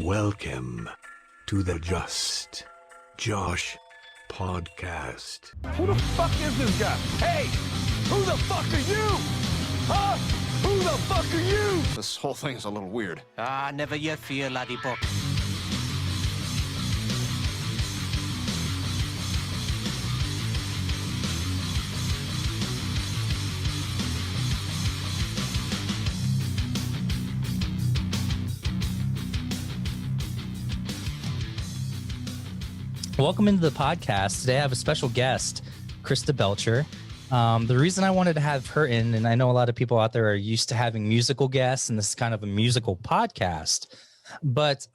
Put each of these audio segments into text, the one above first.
Welcome to the Just Josh podcast. Who the fuck is this guy? Hey, who the fuck are you? Huh? Who the fuck are you? This whole thing's a little weird. Never you fear, laddie buck. Welcome into the podcast. Today I have a special guest, Krista Belcher. The reason I wanted to have her in, and I know a lot of people out there are used to having musical guests, and this is kind of a musical podcast, but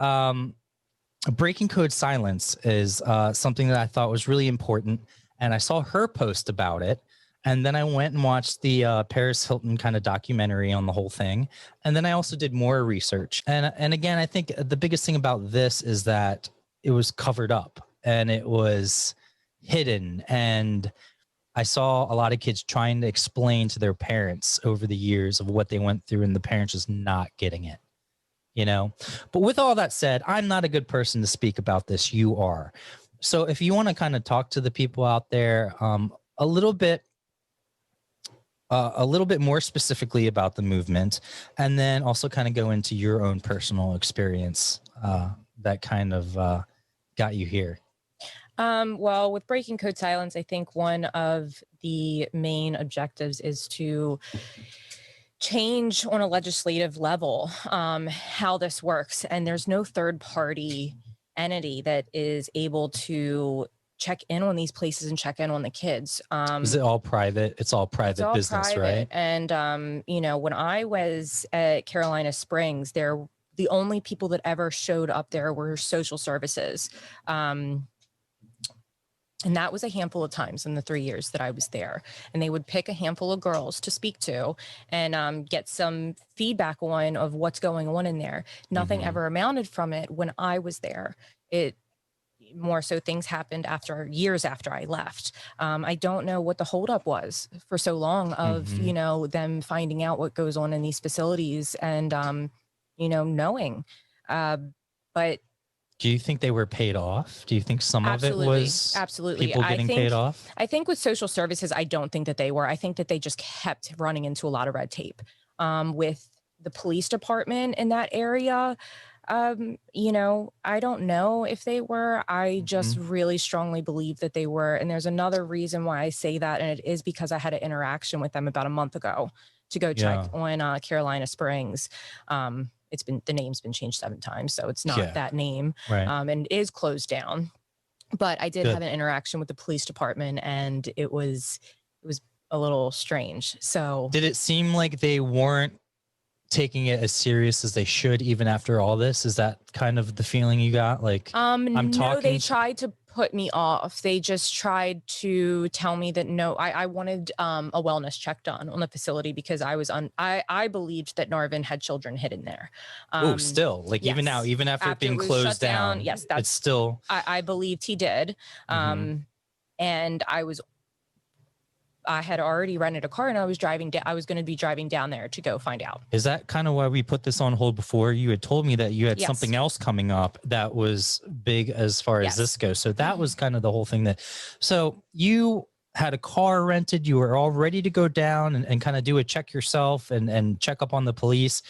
Breaking Code Silence is something that I thought was really important, and I saw her post about it, and then I went and watched the Paris Hilton kind of documentary on the whole thing, and then I also did more research. And again, I think the biggest thing about this is that it was covered up. And it was hidden. And I saw a lot of kids trying to explain to their parents over the years of what they went through, and the parents just not getting it, you know? But with all that said, I'm not a good person to speak about this. You are. So if you want to kind of talk to the people out there a little bit more specifically about the movement, and then also kind of go into your own personal experience that kind of got you here. Well, with Breaking Code Silence, I think one of the main objectives is to change on a legislative level how this works. And there's no third party entity that is able to check in on these places and check in on the kids. Is it all private? It's all private business, right? And, you know, when I was at Carolina Springs, the only people that ever showed up there were social services. And that was a handful of times in the 3 years that I was there. And they would pick a handful of girls to speak to and get some feedback on of what's going on in there. Nothing ever amounted from it when I was there. It more so things happened years after I left. I don't know what the holdup was for so long of, you know, them finding out what goes on in these facilities and, you know, knowing. But do you think they were paid off? Do you think some of it was people getting paid off? I think with social services, I don't think that they were. I think that they just kept running into a lot of red tape. With the police department in that area, you know, I don't know if they were. I just really strongly believe that they were. And there's another reason why I say that, and it is because I had an interaction with them about a month ago to go check on Carolina Springs. The name's been changed 7 times, so it's not that name, right. And it is closed down. But I did have an interaction with the police department, and it was a little strange. So did it seem like they weren't taking it as serious as they should, even after all this? Is that kind of the feeling you got? Like, no, they tried to put me off. They just tried to tell me that no, I wanted a wellness check done on the facility because I believed that Narvin had children hidden there. Still, like even now, even after it being closed down, yes, it's still. I believed he did, and I had already rented a car, and I was going to be driving down there to go find out. Is that kind of why we put this on hold before? You had told me that you had something else coming up that was big as far as this goes. So that was kind of the whole thing so you had a car rented, you were all ready to go down and kind of do a check yourself and check up on the police.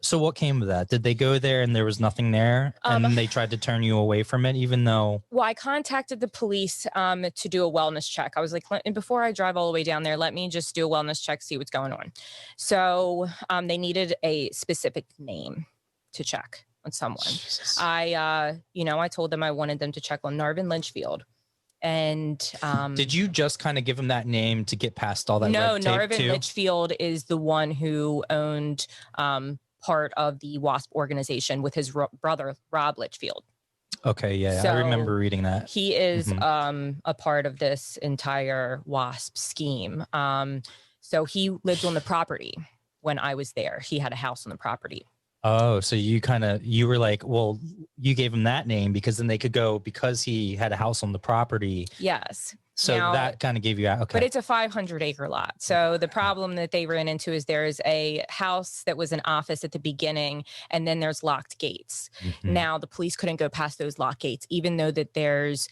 So what came of that? Did they go there and there was nothing there, and then they tried to turn you away from it, even though? Well, I contacted the police to do a wellness check. I was like, before I drive all the way down there, let me just do a wellness check, see what's going on. So they needed a specific name to check on someone. Jesus. I told them I wanted them to check on Narvin Lynchfield. And did you just kind of give him that name to get past all that? No, red tape Narvin too? Litchfield is the one who owned part of the WASP organization with his brother, Rob Litchfield. Okay, yeah, So I remember reading that. He is a part of this entire WASP scheme. So he lived on the property when I was there. He had a house on the property. Oh, so you were like, well, you gave him that name because then they could go, because he had a house on the property. Yes. So Now- that kind of gave you okay. But it's a 500-acre lot. So the problem that they ran into is there's a house that was an office at the beginning, and then there's locked gates. Mhm. Now the police couldn't go past those locked gates, even though that there's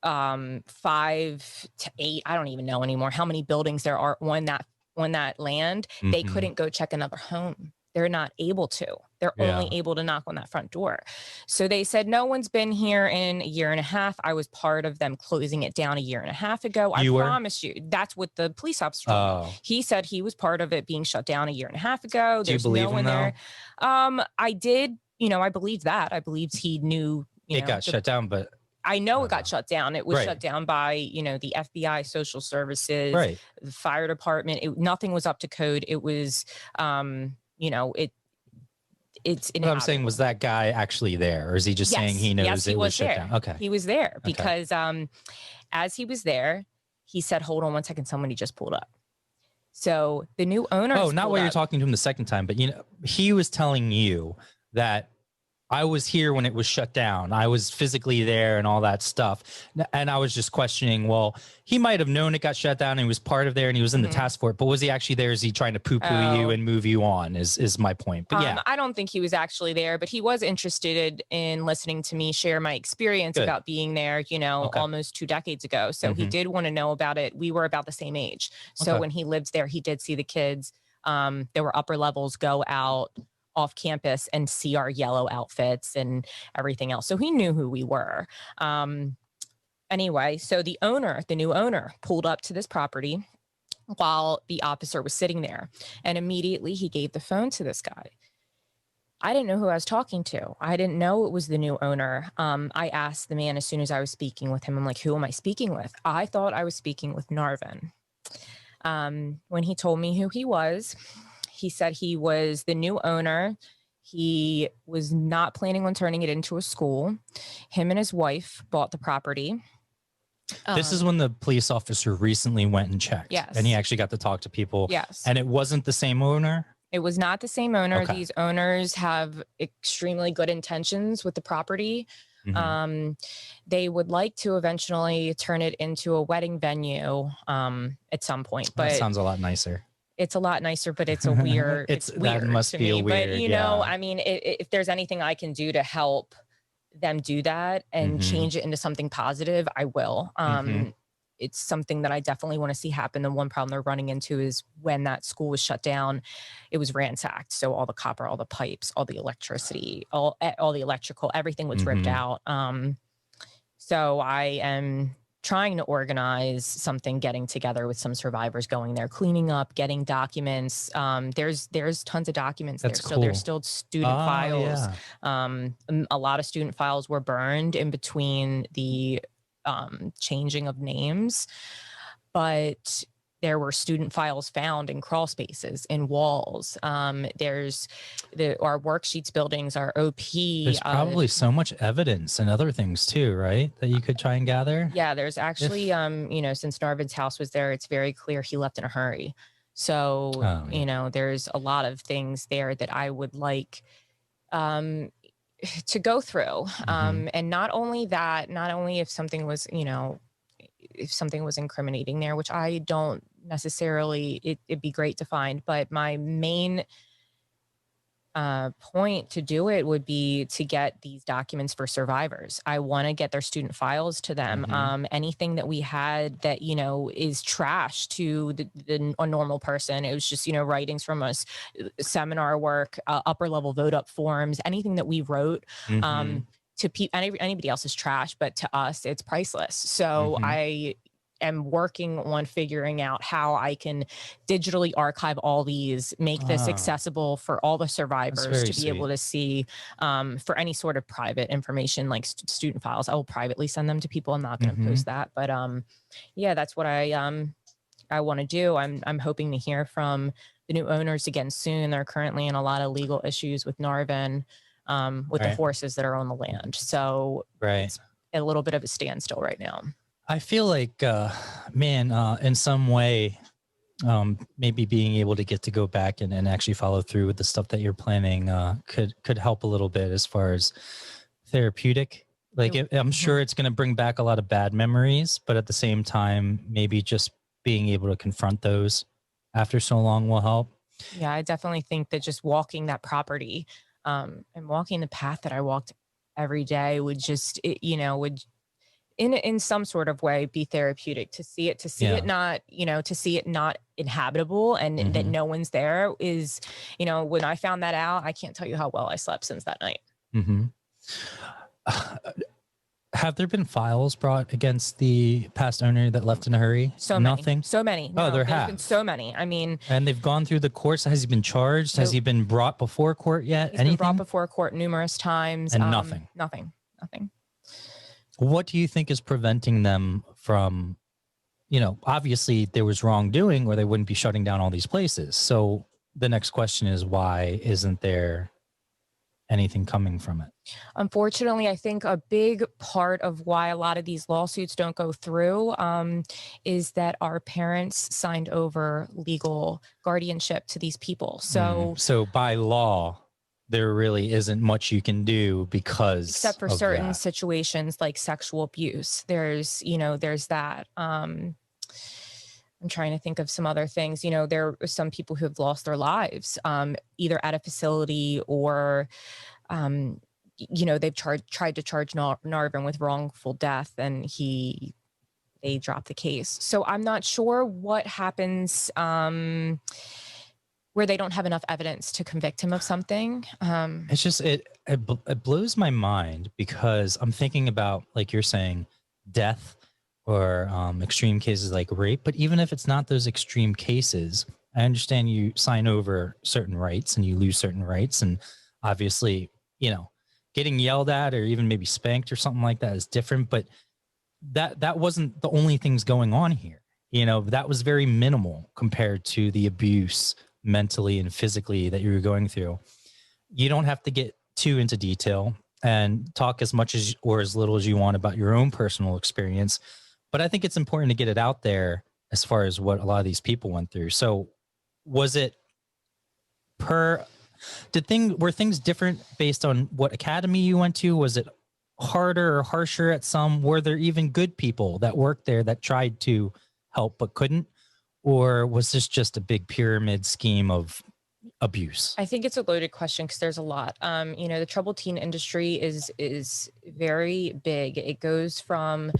5 to 8, I don't even know anymore how many buildings there are on that land. They Mhm. couldn't go check another home. They're not able to. They're only Yeah. able to knock on that front door. So they said, no one's been here in a year and a half. I was part of them closing it down a year and a half ago. You I were? promise you. That's what the police officer told me. Oh, He said he was part of it being shut down a year and a half ago. do you There's believe no him one though? there. I did, I believed that. I believed he knew, It got shut down, but I know it got shut down. It was Right. shut down by, the FBI, social services, right. the fire department. Nothing was up to code. It was, it's What I'm saying was that guy actually there, or is he just saying he knows Yes, he it was was shut there. down? Okay. He was there Okay. because as he was there, he said, hold on one second, somebody just pulled up. So the new owner. Oh, not while you're talking to him the second time, but he was telling you that I was here when it was shut down. I was physically there and all that stuff. And I was just questioning, well, he might have known it got shut down and he was part of there and he was in the task force, but was he actually there? Is he trying to poo-poo you and move you on is my point. But yeah. I don't think he was actually there, but he was interested in listening to me share my experience Good. about being there, almost 2 decades ago. So he did want to know about it. We were about the same age. So Okay. when he lived there, he did see the kids. There were upper levels go out off campus and see our yellow outfits and everything else. So he knew who we were. Anyway, so the new owner pulled up to this property while the officer was sitting there. And immediately he gave the phone to this guy. I didn't know who I was talking to. I didn't know it was the new owner. I asked the man as soon as I was speaking with him, I'm like, who am I speaking with? I thought I was speaking with Narvin. When he told me who he was, he said he was the new owner. He was not planning on turning it into a school. Him and his wife bought the property. This is when the police officer recently went and checked. Yes. And he actually got to talk to people. Yes. And it wasn't the same owner? It was not the same owner. Okay. These owners have extremely good intentions with the property. Mhm. They would like to eventually turn it into a wedding venue at some point, That but sounds a lot nicer. it's a lot nicer, but it's a weird, It's- weird that must to be a me. weird, But yeah. I mean, if there's anything I can do to help them do that and Mhm. change it into something positive, I will. Mhm. It's something that I definitely want to see happen. The one problem they're running into is when that school was shut down, it was ransacked. So all the copper, all the pipes, all the electricity, all the electrical, everything was ripped Mhm. out. So I am trying to organize something, getting together with some survivors, going there, cleaning up, getting documents. There's tons of documents That's there. So there's cool. still student files. Yeah. A lot of student files were burned in between the changing of names, but there were student files found in crawl spaces, in walls. There's our worksheets buildings, our OP. There's probably so much evidence and other things too, right? That you could try and gather. Yeah, there's actually, since Narvin's house was there, it's very clear he left in a hurry. So, Oh, yeah. there's a lot of things there that I would like to go through. And not only that, not only if something was, if something was incriminating there, which I don't necessarily, it'd be great to find, but my main point to do it would be to get these documents for survivors. I want to get their student files to them. Anything that we had that, is trash to a normal person. It was just, writings from us, seminar work, upper level vote up forms, anything that we wrote. Mhm. To anybody else is trash, but to us, it's priceless. So Mhm. I am working on figuring out how I can digitally archive all these, make this Ah. accessible for all the survivors very to be able to see, for any sort of private information like student files. I will privately send them to people. I'm not going to Mhm. post that, but yeah, that's what I want to do. I'm hoping to hear from the new owners again soon. They're currently in a lot of legal issues with Narvin. With the Right. horses that are on the land. So Right. it's a little bit of a standstill right now. I feel like, in some way, maybe being able to get to go back and actually follow through with the stuff that you're planning could help a little bit as far as therapeutic Like, I'm sure it's going to bring back a lot of bad memories, but at the same time, maybe just being able to confront those after so long will help. Yeah, I definitely think that just walking that property and walking the path that I walked every day would just, would in some sort of way be therapeutic. To see it not, to see it not inhabitable and that no one's there is, when I found that out, I can't tell you how well I slept since that night. Have there been files brought against the past owner that left in a hurry? Nothing? So many. Oh, there there's have been so many. I mean, and they've gone through the courts. Has he been charged? Has he been brought before court yet? He's been brought before court numerous times. And nothing. Nothing. What do you think is preventing them from, obviously there was wrongdoing or they wouldn't be shutting down all these places. So the next question is, why isn't there anything coming from it? Unfortunately, I think a big part of why a lot of these lawsuits don't go through is that our parents signed over legal guardianship to these people. So by law, there really isn't much you can do except for certain situations like sexual abuse. There's that. I'm trying to think of some other things. There are some people who have lost their lives, either at a facility or, they've tried to charge Narvin with wrongful death, and they dropped the case. So I'm not sure what happens where they don't have enough evidence to convict him of something. It's just, it blows my mind, because I'm thinking about, like you're saying, death or extreme cases like rape. But even if it's not those extreme cases, I understand you sign over certain rights and you lose certain rights. And obviously, getting yelled at or even maybe spanked or something like that is different. But that wasn't the only things going on here. That was very minimal compared to the abuse mentally and physically that you were going through. You don't have to get too into detail and talk as much as or as little as you want about your own personal experience. But I think it's important to get it out there as far as what a lot of these people went through. So was it were things different based on what academy you went to? Was it harder or harsher at some? Were there even good people that worked there that tried to help but couldn't? Or was this just a big pyramid scheme of abuse? I think it's a loaded question because there's a lot. The troubled teen industry is very big. It goes from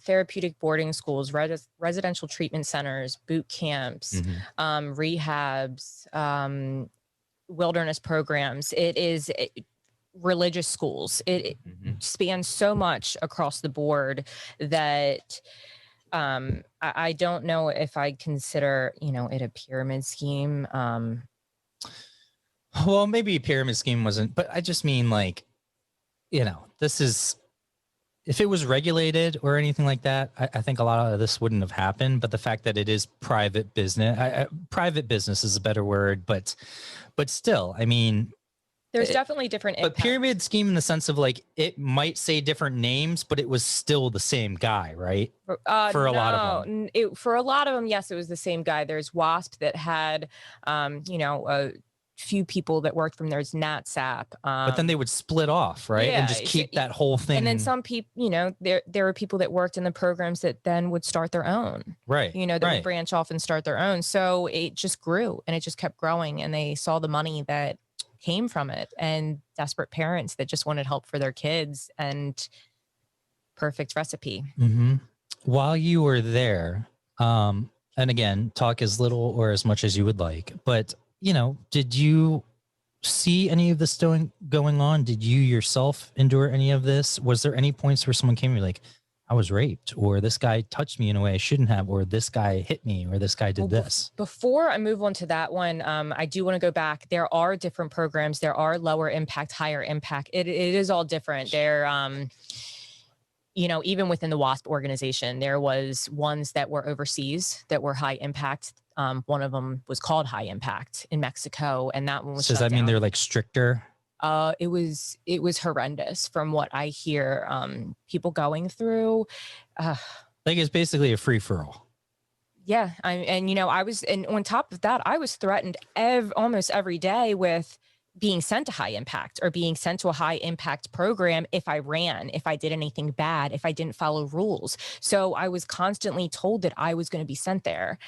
therapeutic boarding schools, residential treatment centers, boot camps, rehabs, wilderness programs. It is religious schools. It spans so much across the board that I don't know if I'd consider, it a pyramid scheme. Well, maybe a pyramid scheme wasn't, but I just mean this is, if it was regulated or anything like that, I think a lot of this wouldn't have happened. But the fact that it is private business, private business is a better word, but still, I mean, there's definitely different impacts. But pyramid scheme in the sense of it might say different names, but it was still the same guy, right? For a lot of them. For a lot of them, yes, it was the same guy. There's WASP that had, a few people that worked from there's NatSap. But then they would split off, right? Yeah, and just keep that whole thing. And then some people, there were people that worked in the programs that then would start their own. Right. That would branch off and start their own. So it just grew and it just kept growing, and they saw the money that came from it, and desperate parents that just wanted help for their kids, and perfect recipe. While you were there, and again, talk as little or as much as you would like, but did you see any of this going on? Did you yourself endure any of this? Was there any points where someone came to you like, I was raped, or this guy touched me in a way I shouldn't have, or this guy hit me, or this guy did this? Before I move on to that one, I do want to go back. There are different programs. There are lower impact, higher impact. It is all different. There, even within the WASP organization, there was ones that were overseas that were high impact. One of them was called High Impact in Mexico, and that one was. Does that mean they're stricter? It was horrendous from what I hear. People going through. It's basically a free for all. Yeah, I was, and on top of that, I was threatened almost every day with being sent to high impact or being sent to a high impact program if I ran, if I did anything bad, if I didn't follow rules. So I was constantly told that I was going to be sent there.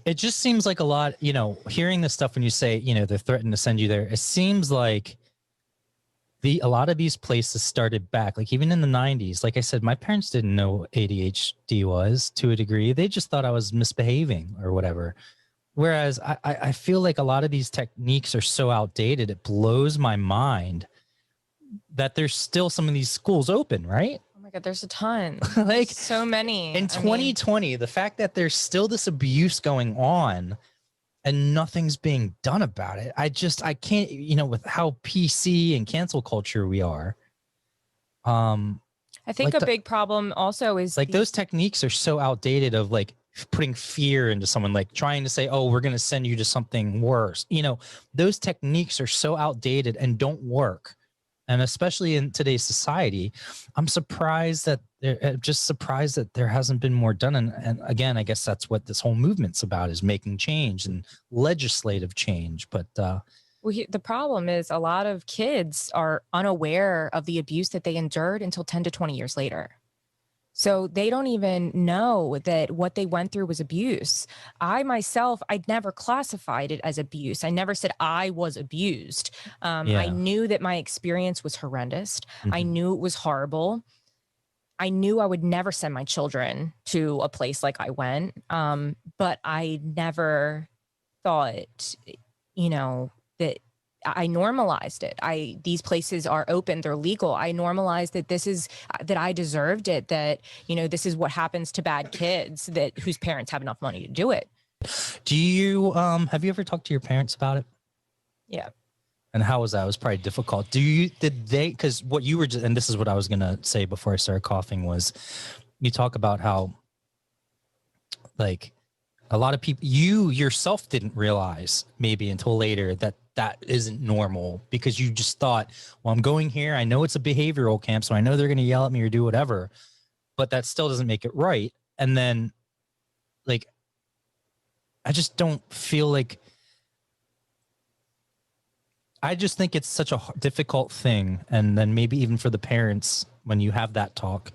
It just seems like a lot, you know, hearing this stuff when you say, you know, they're threatened to send you there. It seems like a lot of these places started back, like even in the 90s. Like I said, my parents didn't know ADHD was, to a degree. They just thought I was misbehaving or whatever. Whereas I feel like a lot of these techniques are so outdated, it blows my mind that there's still some of these schools open, right? Oh my God, there's a ton. Like so many. In 2020, the fact that there's still this abuse going on and nothing's being done about it. I can't, you know, with how PC and cancel culture we are. I think like a big problem also is like those techniques are so outdated of like putting fear into someone, like trying to say, oh, we're going to send you to something worse. You know, those techniques are so outdated and don't work. And especially in today's society, I'm surprised that there hasn't been more done. And again, I guess that's what this whole movement's about, is making change and legislative change. But the problem is a lot of kids are unaware of the abuse that they endured until 10 to 20 years later. So they don't even know that what they went through was abuse. I'd never classified it as abuse. I never said I was abused. I knew that my experience was horrendous. I knew it was horrible. I knew I would never send my children to a place like I went. But I never thought, you know, that I normalized it. These places are open, they're legal. I normalized that I deserved it, that, you know, this is what happens to bad kids whose parents have enough money to do it. Do you, have you ever talked to your parents about it? Yeah. And how was that? It was probably difficult. Because what you were, and this is what I was going to say before I started coughing, was you talk about how, like, a lot of people, you yourself didn't realize maybe until later that isn't normal, because you just thought, well, I'm going here. I know it's a behavioral camp, so I know they're going to yell at me or do whatever, but that still doesn't make it right. And then, like, I just don't feel like, I just think it's such a difficult thing. And then maybe even for the parents, when you have that talk,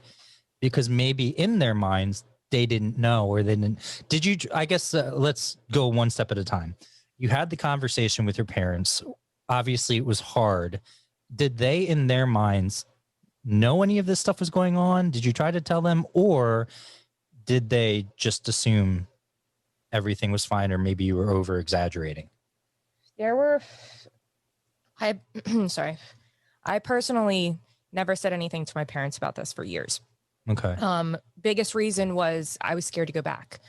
because maybe in their minds, they didn't know, or they didn't. Did you, I guess, let's go one step at a time. You had the conversation with your parents. Obviously, it was hard. Did they, in their minds, know any of this stuff was going on? Did you try to tell them, or did they just assume everything was fine, or maybe you were over exaggerating? I personally never said anything to my parents about this for years. Okay. Biggest reason was I was scared to go back.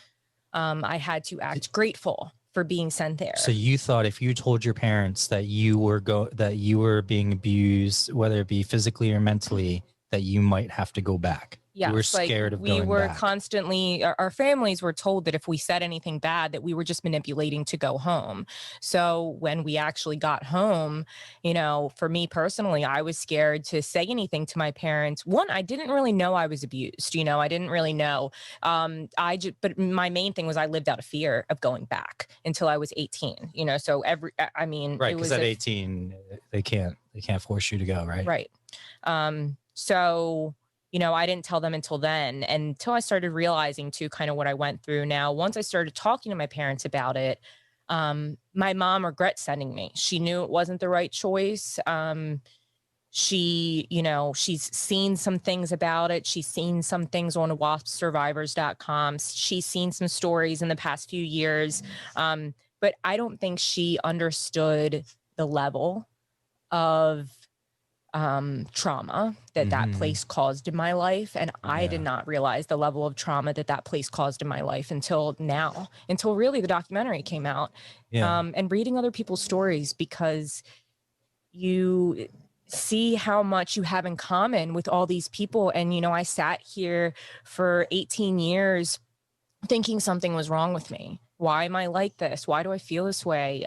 I had to act grateful for being sent there. So you thought if you told your parents that you were being abused, whether it be physically or mentally, that you might have to go back. Yes, you were scared of going back. We were constantly, our families were told that if we said anything bad, that we were just manipulating to go home. So when we actually got home, you know, for me personally, I was scared to say anything to my parents. One, I didn't really know I was abused. You know, I didn't really know. But my main thing was I lived out of fear of going back until I was 18, you know, so right. Because at 18, they can't force you to go. Right. Right. So, you know, I didn't tell them until then, until I started realizing too, kind of what I went through. Now, once I started talking to my parents about it, my mom regrets sending me. She knew it wasn't the right choice. She, you know, she's seen some things about it. She's seen some things on waspsurvivors.com. She's seen some stories in the past few years. But I don't think she understood the level of trauma that place caused in my life. And I did not realize the level of trauma that place caused in my life until now, until really the documentary came out. And reading other people's stories, because you see how much you have in common with all these people. And, you know, I sat here for 18 years thinking something was wrong with me. Why am I like this? Why do I feel this way?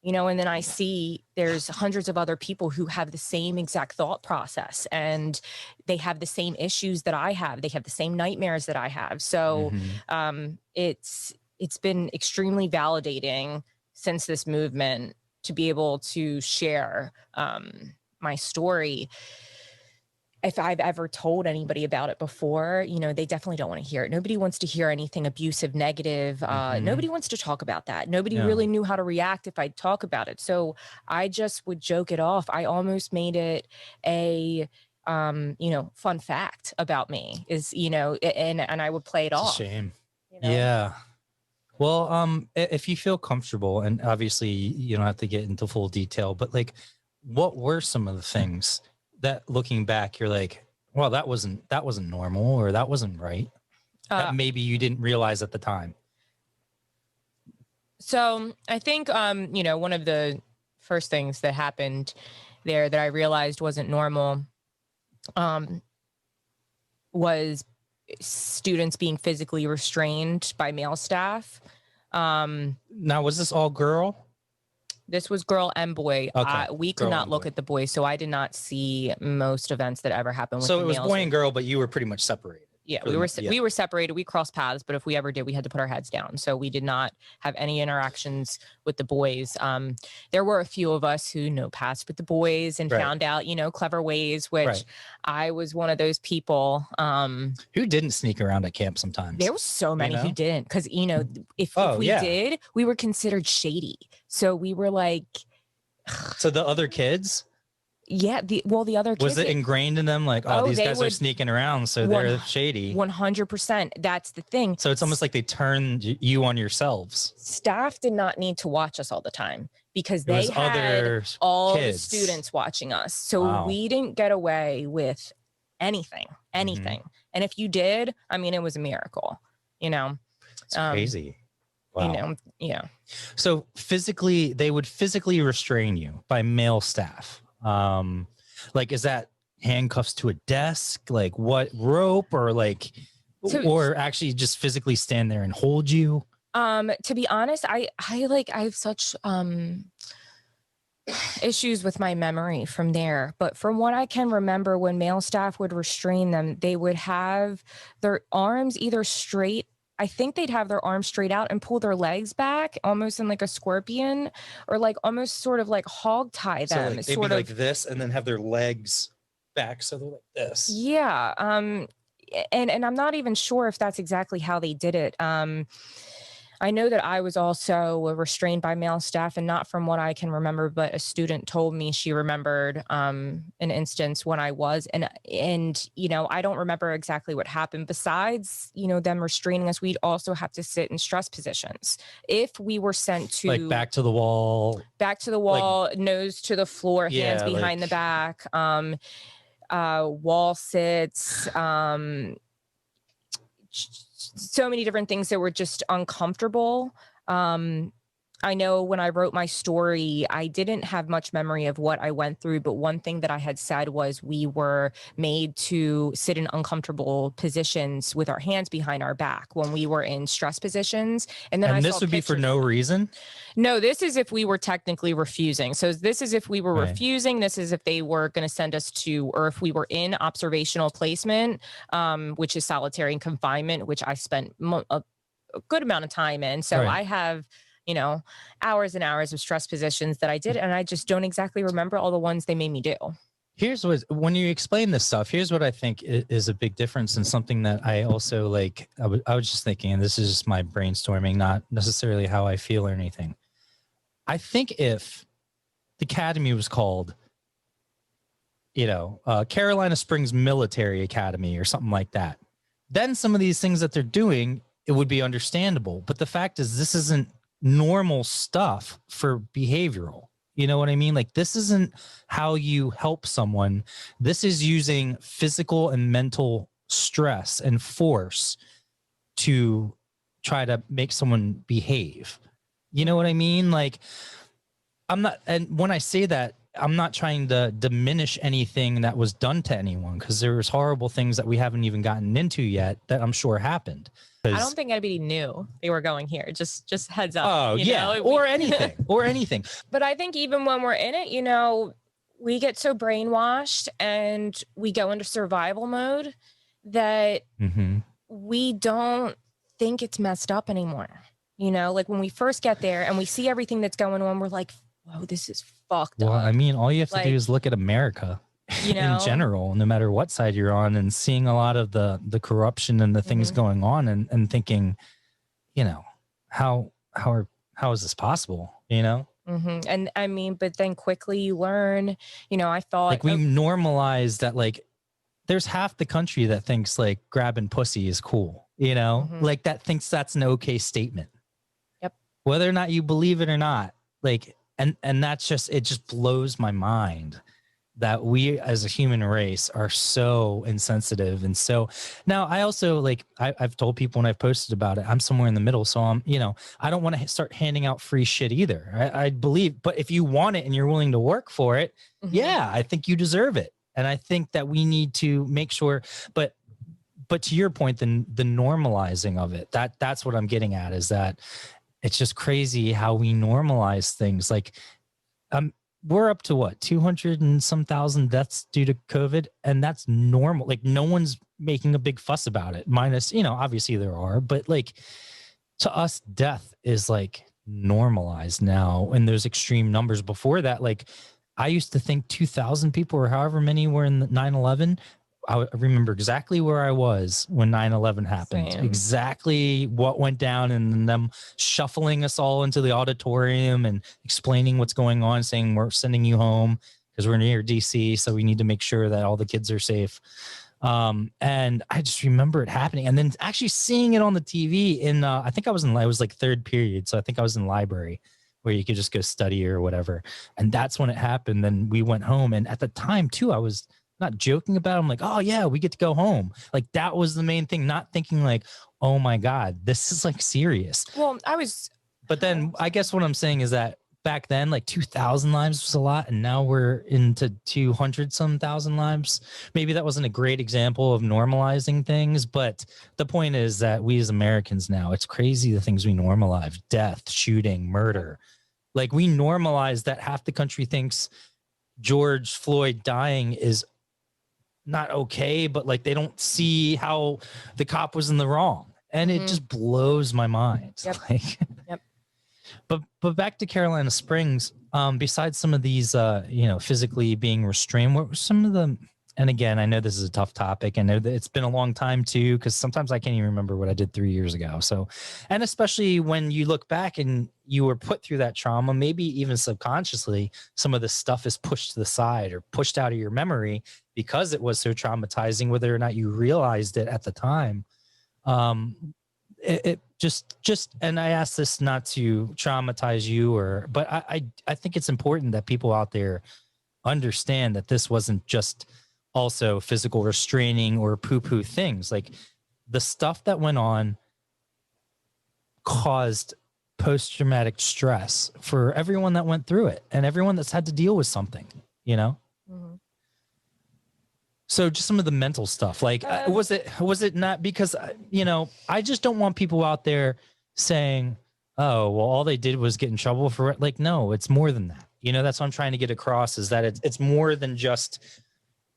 You know, and then I see there's hundreds of other people who have the same exact thought process, and they have the same issues that I have. They have the same nightmares that I have. So it's been extremely validating since this movement to be able to share my story. If I've ever told anybody about it before, you know, they definitely don't want to hear it. Nobody wants to hear anything abusive, negative. Nobody wants to talk about that. Nobody really knew how to react if I'd talk about it. So I just would joke it off. I almost made it a, you know, fun fact about me is, you know, and I would play it off. It's a shame. You know? Yeah. Well, if you feel comfortable, and obviously you don't have to get into full detail, but like, what were some of the things that looking back, you're like, well, that wasn't normal, or that wasn't right, that maybe you didn't realize at the time? So I think, you know, one of the first things that happened there that I realized wasn't normal was students being physically restrained by male staff. Now, was this all girl? This was girl and boy. Okay. We could Girl not and look boy. at the boys, so I did not see most events that ever happened with So the it was males. boy and girl, but you were pretty much separated. Yeah, For the- we were separated. We crossed paths, but if we ever did, we had to put our heads down. So we did not have any interactions with the boys. There were a few of us who passed with the boys and Right. found out, you know, clever ways, which Right. I was one of those people. Who didn't sneak around at camp sometimes? There were so many who know? didn't, because, you know, if Oh, we yeah. did, we were considered shady. So we were like, So the other kids, yeah, the other kids. was it ingrained in them? Like, oh, Oh, these they guys are would- sneaking around, so they're shady. 100%. That's the thing. So it's almost like they turned you on yourselves. Staff did not need to watch us all the time because It they was had other all kids. the students watching us. So Wow. we didn't get away with anything. Mm-hmm. And if you did, I mean, it was a miracle, you know. It's crazy. Wow. You know, yeah. So physically, they would physically restrain you by male staff. Like, is that handcuffs to a desk? Like what, rope, or like, or actually just physically stand there and hold you? To be honest, I have such issues with my memory from there. But from what I can remember, when male staff would restrain them, they would have their arms either straight. I think they'd have their arms straight out and pull their legs back almost in like a scorpion, or like almost sort of like hog tie So them. like, they'd sort be of like this and then have their legs back. So they're like this. Yeah. And I'm not even sure if that's exactly how they did it. I know that I was also restrained by male staff, and not from what I can remember, but a student told me she remembered an instance when I was, and you know, I don't remember exactly what happened. Besides, you know, them restraining us, we'd also have to sit in stress positions. If we were sent to Like back to the wall. Nose to the floor, hands Yeah, behind the back, wall sits, so many different things that were just uncomfortable. I know when I wrote my story, I didn't have much memory of what I went through, but one thing that I had said was we were made to sit in uncomfortable positions with our hands behind our back when we were in stress positions. And then This would be for no reason? No, this is if we were technically refusing. So this is if we were refusing. This is if they were going to send us to, or if we were in observational placement, which is solitary confinement, which I spent a good amount of time in. So I have, you know, hours and hours of stress positions that I did, and I just don't exactly remember all the ones they made me do. Here's what, when you explain this stuff, here's what I think is a big difference, and something that I also like, I was just thinking, and this is just my brainstorming, not necessarily how I feel or anything. I think if the academy was called, you know, Carolina Springs Military Academy or something like that, then some of these things that they're doing, it would be understandable. But the fact is, this isn't normal stuff for behavioral. You know what I mean? Like, this isn't how you help someone. This is using physical and mental stress and force to try to make someone behave. You know what I mean? Like, I'm not, and when I say that, I'm not trying to diminish anything that was done to anyone, because there's horrible things that we haven't even gotten into yet that I'm sure happened. I don't think anybody knew they were going here. Just heads up. Oh, yeah. Or anything. But I think even when we're in it, you know, we get so brainwashed and we go into survival mode that we don't think it's messed up anymore. You know, like when we first get there and we see everything that's going on, we're like, whoa, this is fucked Well, up. I mean, all you have to Like, do is look at America you know, in general, no matter what side you're on, and seeing a lot of the corruption and the things going on, and thinking, you know, how is this possible? You know? And I mean, but then quickly you learn, you know, I thought Like we normalize that, like there's half the country that thinks like grabbing pussy is cool, you know, like that thinks that's an okay statement. Yep. Whether or not you believe it or not, like, and that's just, it just blows my mind that we as a human race are so insensitive. And so now I also like, I've told people when I've posted about it, I'm somewhere in the middle. So I'm, you know, I don't want to start handing out free shit either. I believe, but if you want it and you're willing to work for it, yeah, I think you deserve it. And I think that we need to make sure, but to your point, the normalizing of it, that's what I'm getting at, is that it's just crazy how we normalize things. Like, we're up to what, 200 and some thousand deaths due to COVID. And that's normal. Like no one's making a big fuss about it, minus, you know, obviously there are, but like to us, death is like normalized now. And there's extreme numbers before that. Like I used to think 2,000 people or however many were in the 9/11. I remember exactly where I was when 9/11 happened. Same. Exactly what went down, and them shuffling us all into the auditorium and explaining what's going on, saying we're sending you home because we're near DC, so we need to make sure that all the kids are safe. And I just remember it happening, and then actually seeing it on the TV in I think I was like third period, so I think I was in library where you could just go study or whatever. And that's when it happened. Then we went home, and at the time too, I was not joking about it. I'm like, oh yeah, we get to go home. Like that was the main thing, not thinking like, oh my God, this is like serious. well, But then I guess what I'm saying is that back then, like 2,000 lives was a lot, and now we're into 200 some thousand lives. Maybe that wasn't a great example of normalizing things, but the point is that we as Americans now, it's crazy the things we normalize: death, shooting, murder. Like we normalize that half the country thinks George Floyd dying is not okay, but like they don't see how the cop was in the wrong, and it just blows my mind. Yep. Like, Yep. But back to Carolina Springs. Besides some of these, you know, physically being restrained, what were some of them? And again, I know this is a tough topic. I know that it's been a long time too, because sometimes I can't even remember what I did 3 years ago. So, and especially when you look back and you were put through that trauma, maybe even subconsciously, some of this stuff is pushed to the side or pushed out of your memory because it was so traumatizing, whether or not you realized it at the time. It just, and I ask this not to traumatize you, but I think it's important that people out there understand that this wasn't just also physical restraining or poo-poo things. Like the stuff that went on caused post-traumatic stress for everyone that went through it and everyone that's had to deal with something, you know? So just some of the mental stuff, like was it not, because, you know, I just don't want people out there saying, oh, well, all they did was get in trouble for it. Like, no, it's more than that. You know, that's what I'm trying to get across, is that it's more than just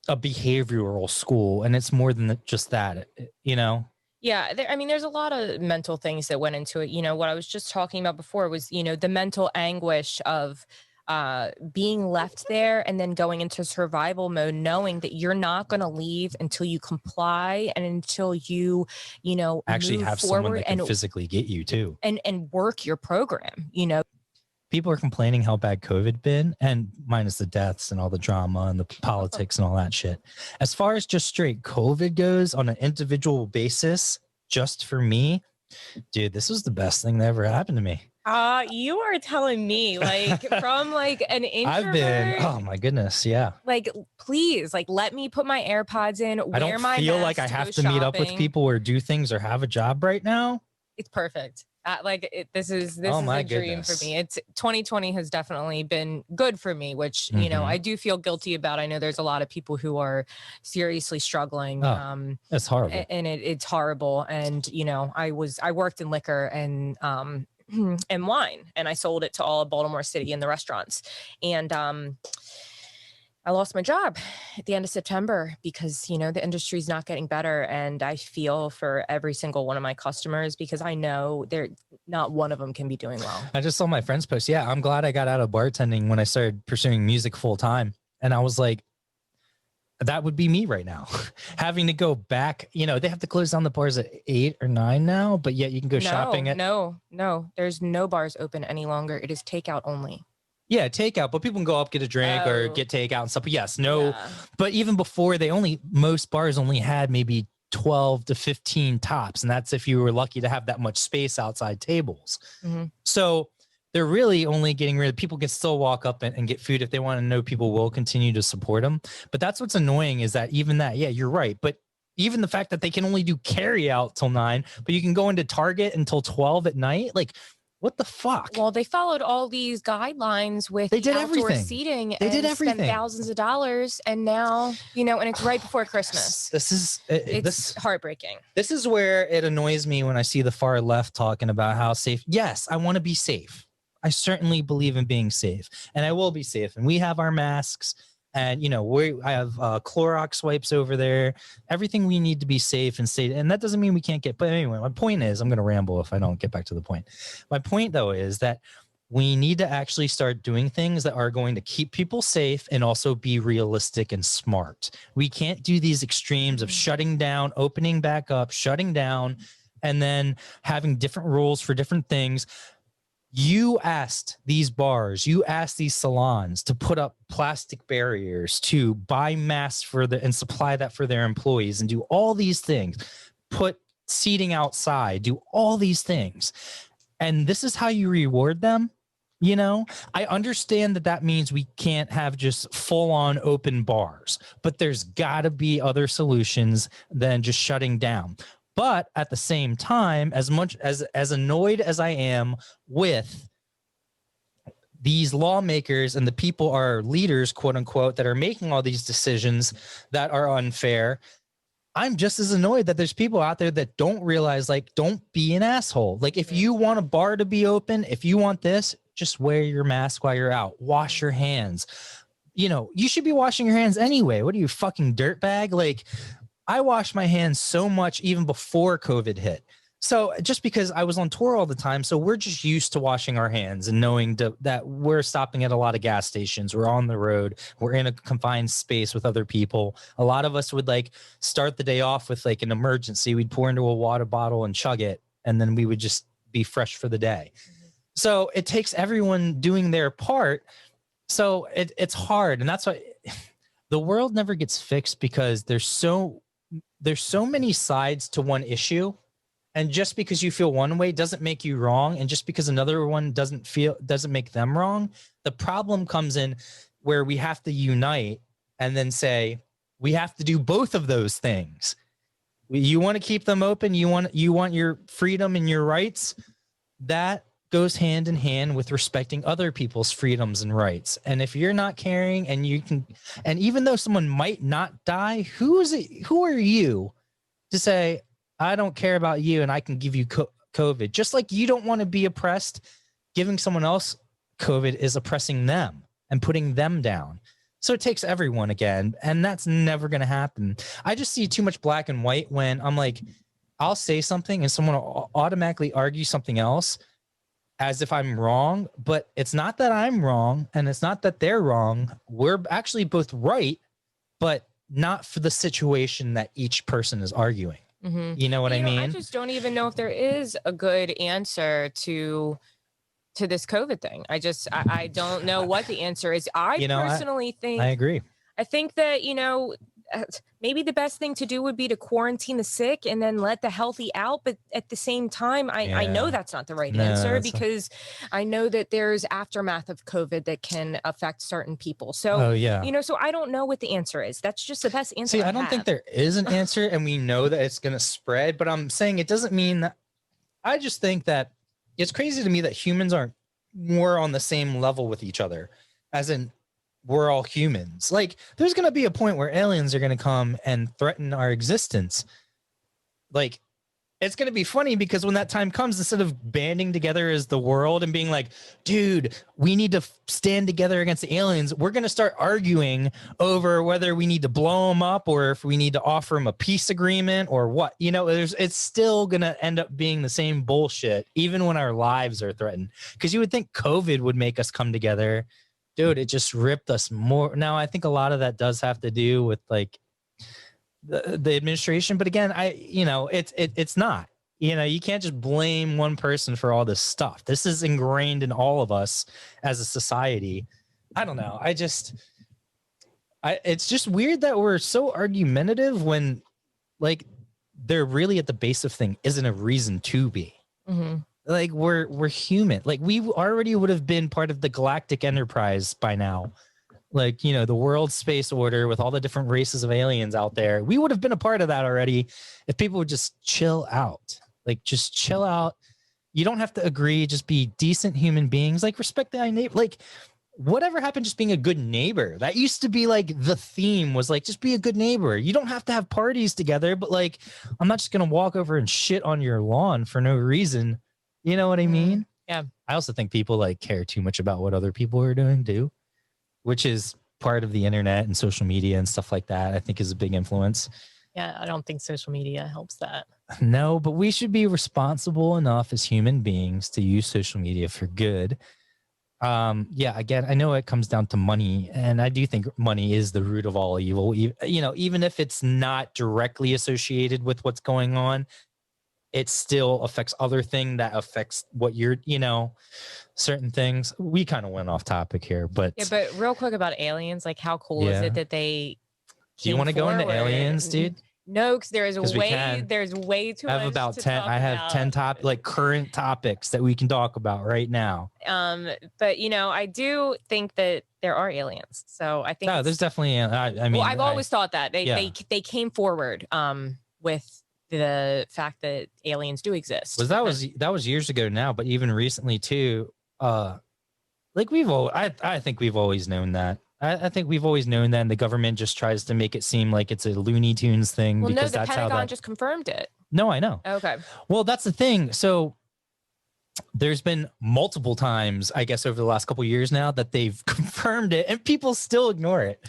a behavioral school, and it's more than just that, you know? Yeah, I mean, there's a lot of mental things that went into it. You know, what I was just talking about before was, you know, the mental anguish of being left there and then going into survival mode, knowing that you're not going to leave until you comply and until you know, Actually move have forward someone that can and physically get you too. And work your program, you know. People are complaining how bad COVID been, and minus the deaths and all the drama and the politics and all that shit. As far as just straight COVID goes on an individual basis, just for me, dude, this was the best thing that ever happened to me. You are telling me, like, from like an introvert. I've been, oh my goodness, yeah. Like, please, like, let me put my AirPods in. I don't feel like I have to meet up with people or do things or have a job right now. It's perfect. This is Oh a my dream goodness. for me. It's 2020 has definitely been good for me, which, you know, I do feel guilty about. I know there's a lot of people who are seriously struggling. That's horrible. And it's horrible. And, you know, I worked in liquor and wine, and I sold it to all of Baltimore City in the restaurants. And I lost my job at the end of September because, you know, the industry's not getting better. And I feel for every single one of my customers because I know they're not one of them can be doing well. I just saw my friend's post. Yeah, I'm glad I got out of bartending when I started pursuing music full time. And I was like, that would be me right now. Having to go back, you know, they have to close down the bars at 8 or 9 now, but yet you can go shopping at. No, there's no bars open any longer. It is takeout only. Yeah, takeout, but people can go up, get a drink or get takeout and stuff. But yes, no. Yeah. But even before, most bars only had maybe 12 to 15 tops. And that's if you were lucky to have that much space outside tables. Mm-hmm. So they're really only getting rid of, people can still walk up and get food if they want to know people will continue to support them. But that's what's annoying is that even that, yeah, you're right. But even the fact that they can only do carry out till 9, but you can go into Target until 12 at night. Like, what the fuck? Well, they followed all these guidelines with they did outdoor everything. Seating. They did everything. Spent thousands of dollars, and now, you know, and it's right before Christmas. It's heartbreaking. This is where it annoys me when I see the far left talking about how safe. Yes, I want to be safe. I certainly believe in being safe, and I will be safe. And we have our masks. And, you know, I have Clorox wipes over there, everything we need to be safe and safe. And that doesn't mean we can't get, but anyway, my point is, I'm going to ramble if I don't get back to the point. My point though, is that we need to actually start doing things that are going to keep people safe and also be realistic and smart. We can't do these extremes of shutting down, opening back up, shutting down, and then having different rules for different things. You asked these bars, you asked these salons to put up plastic barriers, to buy masks and supply that for their employees and do all these things, put seating outside, do all these things. And this is how you reward them. You know, I understand that means we can't have just full on open bars, but there's gotta be other solutions than just shutting down. But at the same time, as much as annoyed as I am with these lawmakers and the people, our leaders, quote unquote, that are making all these decisions that are unfair, I'm just as annoyed that there's people out there that don't realize, like, don't be an asshole. Like, if you want a bar to be open, if you want this, just wear your mask while you're out. Wash your hands. You know, you should be washing your hands anyway. What are you, fucking dirtbag? Like, I wash my hands so much even before COVID hit. So just because I was on tour all the time, so we're just used to washing our hands and knowing that we're stopping at a lot of gas stations. We're on the road. We're in a confined space with other people. A lot of us would like start the day off with like an emergency. We'd pour into a water bottle and chug it, and then we would just be fresh for the day. Mm-hmm. So it takes everyone doing their part. So it's hard. And that's why the world never gets fixed, because there's so many sides to one issue, and just because you feel one way doesn't make you wrong, and just because another one doesn't make them wrong. The problem comes in where we have to unite and then say we have to do both of those things. You want to keep them open, you want your freedom and your rights. That goes hand in hand with respecting other people's freedoms and rights. And if you're not caring, and even though someone might not die, who are you to say, I don't care about you and I can give you COVID? Just like you don't want to be oppressed, giving someone else COVID is oppressing them and putting them down. So it takes everyone again, and that's never going to happen. I just see too much black and white when I'm like, I'll say something and someone will automatically argue something else as if I'm wrong, but it's not that I'm wrong and it's not that they're wrong. We're actually both right, but not for the situation that each person is arguing. Mm-hmm. You know what I mean? I just don't even know if there is a good answer to this COVID thing. I don't know what the answer is. I agree. I think that, maybe the best thing to do would be to quarantine the sick and then let the healthy out. But at the same time, I know that's not the right answer, because I know that there's aftermath of COVID that can affect certain people. So, so I don't know what the answer is. That's just the best answer. See, I don't think there is an answer, and we know that it's going to spread, but I'm saying it doesn't mean that. I just think that it's crazy to me that humans aren't more on the same level with each other, as in, we're all humans. Like, there's going to be a point where aliens are going to come and threaten our existence. Like, it's going to be funny because when that time comes, instead of banding together as the world and being like, dude, we need to stand together against the aliens, we're going to start arguing over whether we need to blow them up or if we need to offer them a peace agreement or what. You know, it's still going to end up being the same bullshit, even when our lives are threatened. Because you would think COVID would make us come together. Dude, it just ripped us more. Now, I think a lot of that does have to do with like the administration, but again, it's not, you can't just blame one person for all this stuff. This is ingrained in all of us as a society. I don't know. It's just weird that we're so argumentative when like they're really at the base of thing isn't a reason to be. Mm-hmm. Like we're human. Like we already would have been part of the Galactic Enterprise by now. Like, the world space order with all the different races of aliens out there. We would have been a part of that already if people would just chill out. Like, just chill out. You don't have to agree. Just be decent human beings. Like, respect the neighbor. Like, whatever happened just being a good neighbor? That used to be like the theme was like, just be a good neighbor. You don't have to have parties together, but like, I'm not just going to walk over and shit on your lawn for no reason. You know what I mean? Yeah. I also think people like care too much about what other people are doing too, which is part of the internet and social media and stuff like that. I think is a big influence. Yeah, I don't think social media helps that. No, but we should be responsible enough as human beings to use social media for good. Again, I know it comes down to money, and I do think money is the root of all evil. Even if it's not directly associated with what's going on, it still affects other thing that affects what you're, certain things. We kind of went off topic here, but yeah. But real quick about aliens, like how cool is it that they? Do you want to go into aliens, dude? No, because there's way too much. I have about 10. I have 10 current topics that we can talk about right now. But I do think that there are aliens. So I think there's definitely. I've always thought that they came forward with the fact that aliens do exist. That was years ago now, but even recently too. I think we've always known that. I think we've always known that, and the government just tries to make it seem like it's a Looney Tunes thing. Well, because no, the that's Pentagon just confirmed it. No, I know. Okay. Well, that's the thing. So there's been multiple times, I guess, over the last couple of years now that they've confirmed it, and people still ignore it.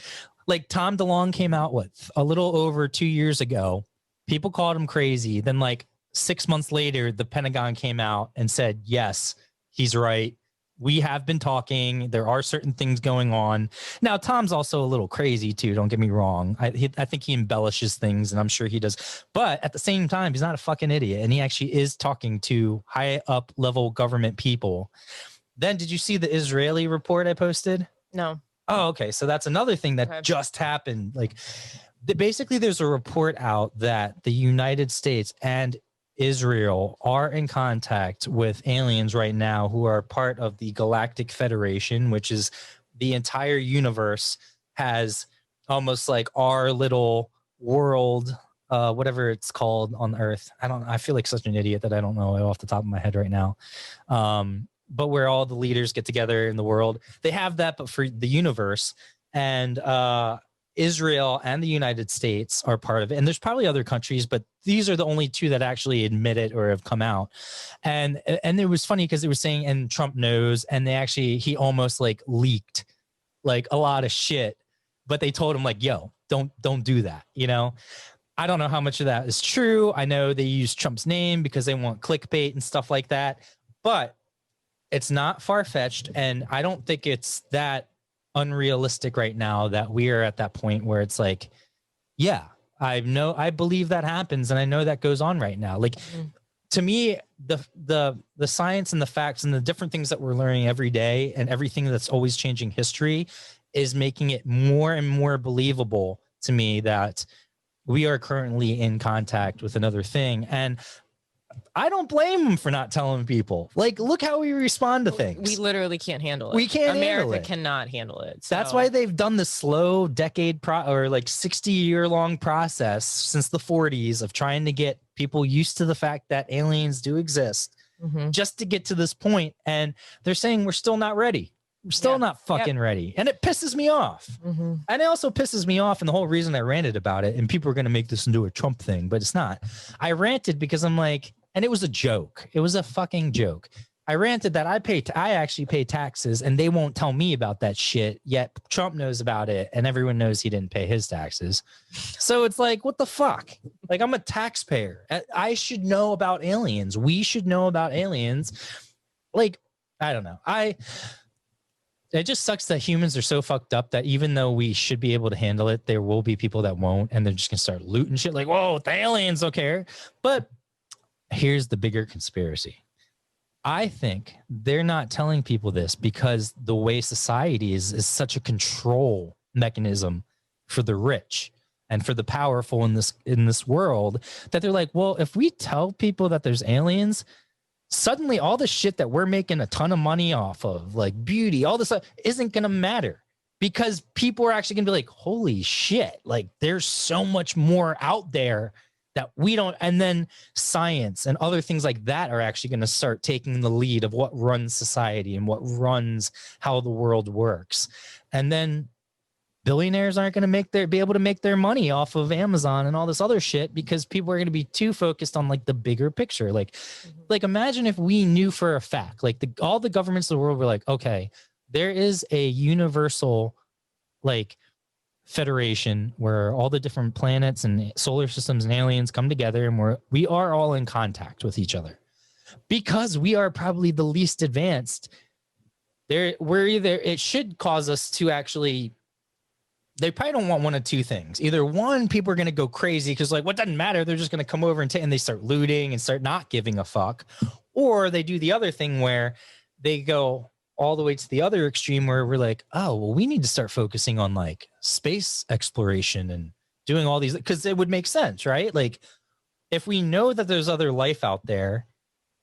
Like Tom DeLonge came out a little over 2 years ago. People called him crazy. Then, like 6 months later, the Pentagon came out and said, "Yes, he's right. We have been talking. There are certain things going on." Now, Tom's also a little crazy too. Don't get me wrong. I think he embellishes things, and I'm sure he does. But at the same time, he's not a fucking idiot, and he actually is talking to high up level government people. Then, did you see the Israeli report I posted? No. Oh, okay. So that's another thing that just happened. Like, basically, there's a report out that the United States and Israel are in contact with aliens right now who are part of the Galactic Federation, which is the entire universe has almost like our little world, whatever it's called on Earth. I feel like such an idiot that I don't know off the top of my head right now. But where all the leaders get together in the world, they have that, but for the universe. And Israel and the United States are part of it. And there's probably other countries, but these are the only two that actually admit it or have come out. And it was funny because it was saying, and Trump knows, and he almost like leaked like a lot of shit, but they told him like, yo, don't do that. I don't know how much of that is true. I know they use Trump's name because they want clickbait and stuff like that, but it's not far-fetched. And I don't think it's that unrealistic right now that we are at that point where it's like, yeah, I believe that happens, and I know that goes on right now. Like, to me, the science and the facts and the different things that we're learning every day and everything that's always changing history is making it more and more believable to me that we are currently in contact with another thing. And I don't blame them for not telling people. Like, look how we respond to things. We literally can't handle it. We can't handle America it. cannot handle it. So. That's why they've done the slow decade or like 60-year long process since the 40s of trying to get people used to the fact that aliens do exist, just to get to this point. And they're saying we're still not ready. We're still Yeah. not fucking ready. And it pisses me off. Mhm. And it also pisses me off. And the whole reason I ranted about it, and people are going to make this into a Trump thing, but it's not. I ranted because I'm like, and it was a joke. It was a fucking joke. I ranted that I actually pay taxes and they won't tell me about that shit. Yet Trump knows about it and everyone knows he didn't pay his taxes. So it's like, what the fuck? Like, I'm a taxpayer. I should know about aliens. We should know about aliens. Like, I don't know. It just sucks that humans are so fucked up that even though we should be able to handle it, there will be people that won't, and they're just gonna start looting shit like, whoa, the aliens don't care. But here's the bigger conspiracy. I think they're not telling people this because the way society is such a control mechanism for the rich and for the powerful in this world that they're like, well, if we tell people that there's aliens, suddenly all the shit that we're making a ton of money off of, like beauty, all this stuff, isn't going to matter because people are actually going to be like, holy shit, like there's so much more out there that we don't. And then science and other things like that are actually going to start taking the lead of what runs society and what runs how the world works. And then billionaires aren't going to be able to make their money off of Amazon and all this other shit because people are going to be too focused on like the bigger picture. Like imagine if we knew for a fact, like all the governments of the world were like, okay, there is a universal like federation where all the different planets and solar systems and aliens come together and we are all in contact with each other because we are probably the least advanced. It should cause us to actually, they probably don't want one of two things. Either one, people are going to go crazy because like, what doesn't matter? They're just going to come over and they start looting and start not giving a fuck. Or they do the other thing where they go all the way to the other extreme where we're like, oh, well, we need to start focusing on like space exploration and doing all these, because it would make sense, right? Like if we know that there's other life out there,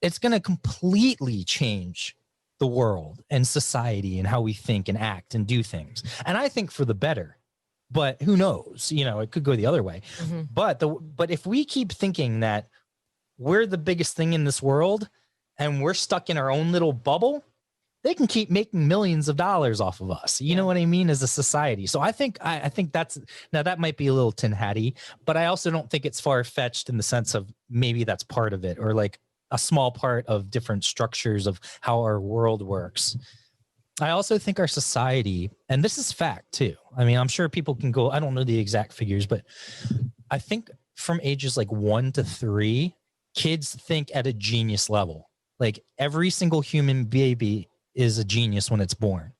it's going to completely change the world and society and how we think and act and do things. And I think for the better. But who knows? You know, it could go the other way. Mm-hmm. But if we keep thinking that we're the biggest thing in this world and we're stuck in our own little bubble, they can keep making millions of dollars off of us. You know what I mean? As a society. So I think that's, now that might be a little tin hatty, but I also don't think it's far fetched in the sense of maybe that's part of it or like a small part of different structures of how our world works. I also think our society, and this is fact too. I mean, I'm sure people can go, I don't know the exact figures, but I think from ages like 1 to 3, kids think at a genius level. Like every single human baby is a genius when it's born.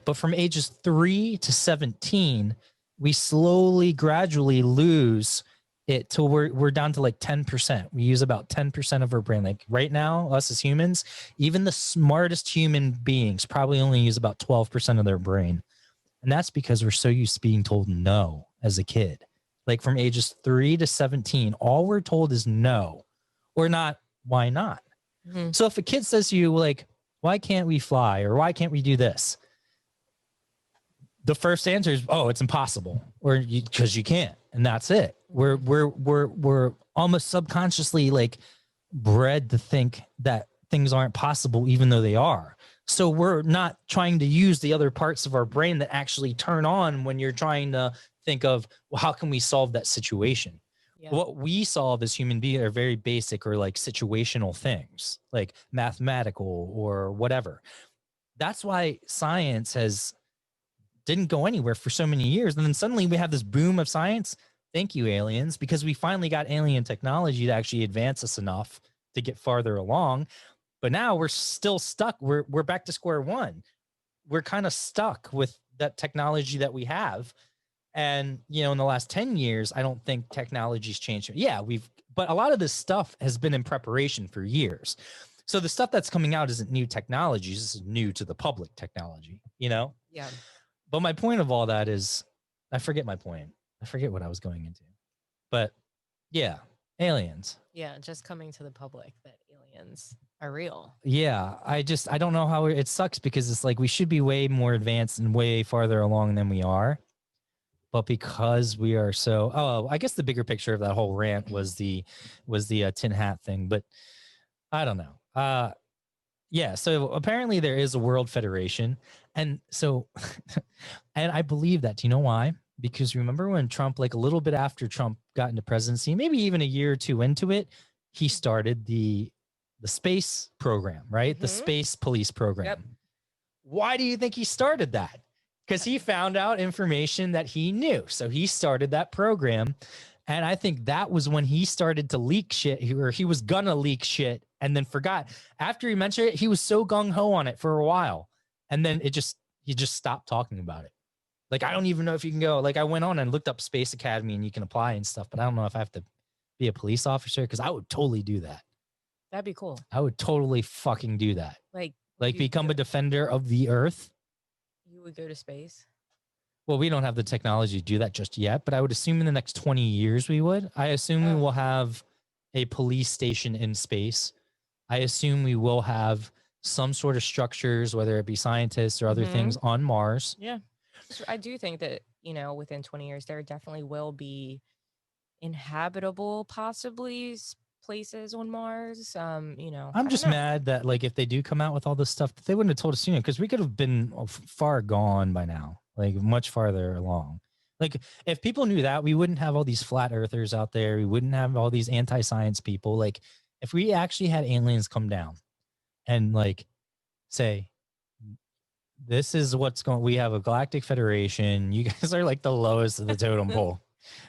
But from ages 3 to 17, we slowly, gradually lose it till we're down to like 10%. We use about 10% of our brain. Like right now, us as humans, even the smartest human beings probably only use about 12% of their brain. And that's because we're so used to being told no as a kid. Like from ages 3 to 17, all we're told is no or not. Why not? Mm-hmm. So if a kid says to you like, why can't we fly? Or why can't we do this? The first answer is, oh, it's impossible, or because you can't. And that's it. We're almost subconsciously like bred to think that things aren't possible, even though they are. So we're not trying to use the other parts of our brain that actually turn on when you're trying to think of, well, how can we solve that situation? Yeah. What we solve as human beings are very basic or like situational things, like mathematical or whatever. That's why science didn't go anywhere for so many years. And then suddenly we have this boom of science. Thank you, aliens, because we finally got alien technology to actually advance us enough to get farther along. But now we're still stuck. We're back to square one. We're kind of stuck with that technology that we have. And, you know, in the last 10 years, I don't think technology's changed. Yeah, but a lot of this stuff has been in preparation for years. So the stuff that's coming out isn't new technology. This is new to the public technology, you know? Yeah. But my point of all that is, I forget my point. I forget what I was going into. But yeah, aliens. Yeah, just coming to the public that aliens are real. Yeah, I don't know how it sucks because it's like we should be way more advanced and way farther along than we are. But because we are so, I guess the bigger picture of that whole rant was the tin hat thing. But I don't know. Yeah, so apparently there is a world federation. And so, and I believe that. Do you know why? Because remember when Trump, like a little bit after Trump got into presidency, maybe even a year or two into it, he started the space program, right? The space police program. Yep. Why do you think he started that? Because he found out information that he knew. So he started that program. And I think that was when he started to leak shit, or he was gonna leak shit and then forgot. After he mentioned it, he was so gung-ho on it for a while. And then he just stopped talking about it. Like, I don't even know if you can go. Like, I went on and looked up Space Academy and you can apply and stuff, but I don't know if I have to be a police officer, because I would totally do that. That'd be cool. I would totally fucking do that. Like Become a defender of the earth. You would go to space. Well, we don't have the technology to do that just yet, but I would assume in the next 20 years we would. I assume we will have a police station in space. I assume we will have some sort of structures, whether it be scientists or other things on Mars. Yeah. I do think that, within 20 years, there definitely will be inhabitable, possibly places on Mars. I'm just mad that, like, if they do come out with all this stuff, that they wouldn't have told us sooner, because we could have been far gone by now, like much farther along. Like, if people knew that, we wouldn't have all these flat earthers out there. We wouldn't have all these anti-science people. Like, if we actually had aliens come down and like say, this is what's going, we have a Galactic Federation. You guys are like the lowest of the totem pole.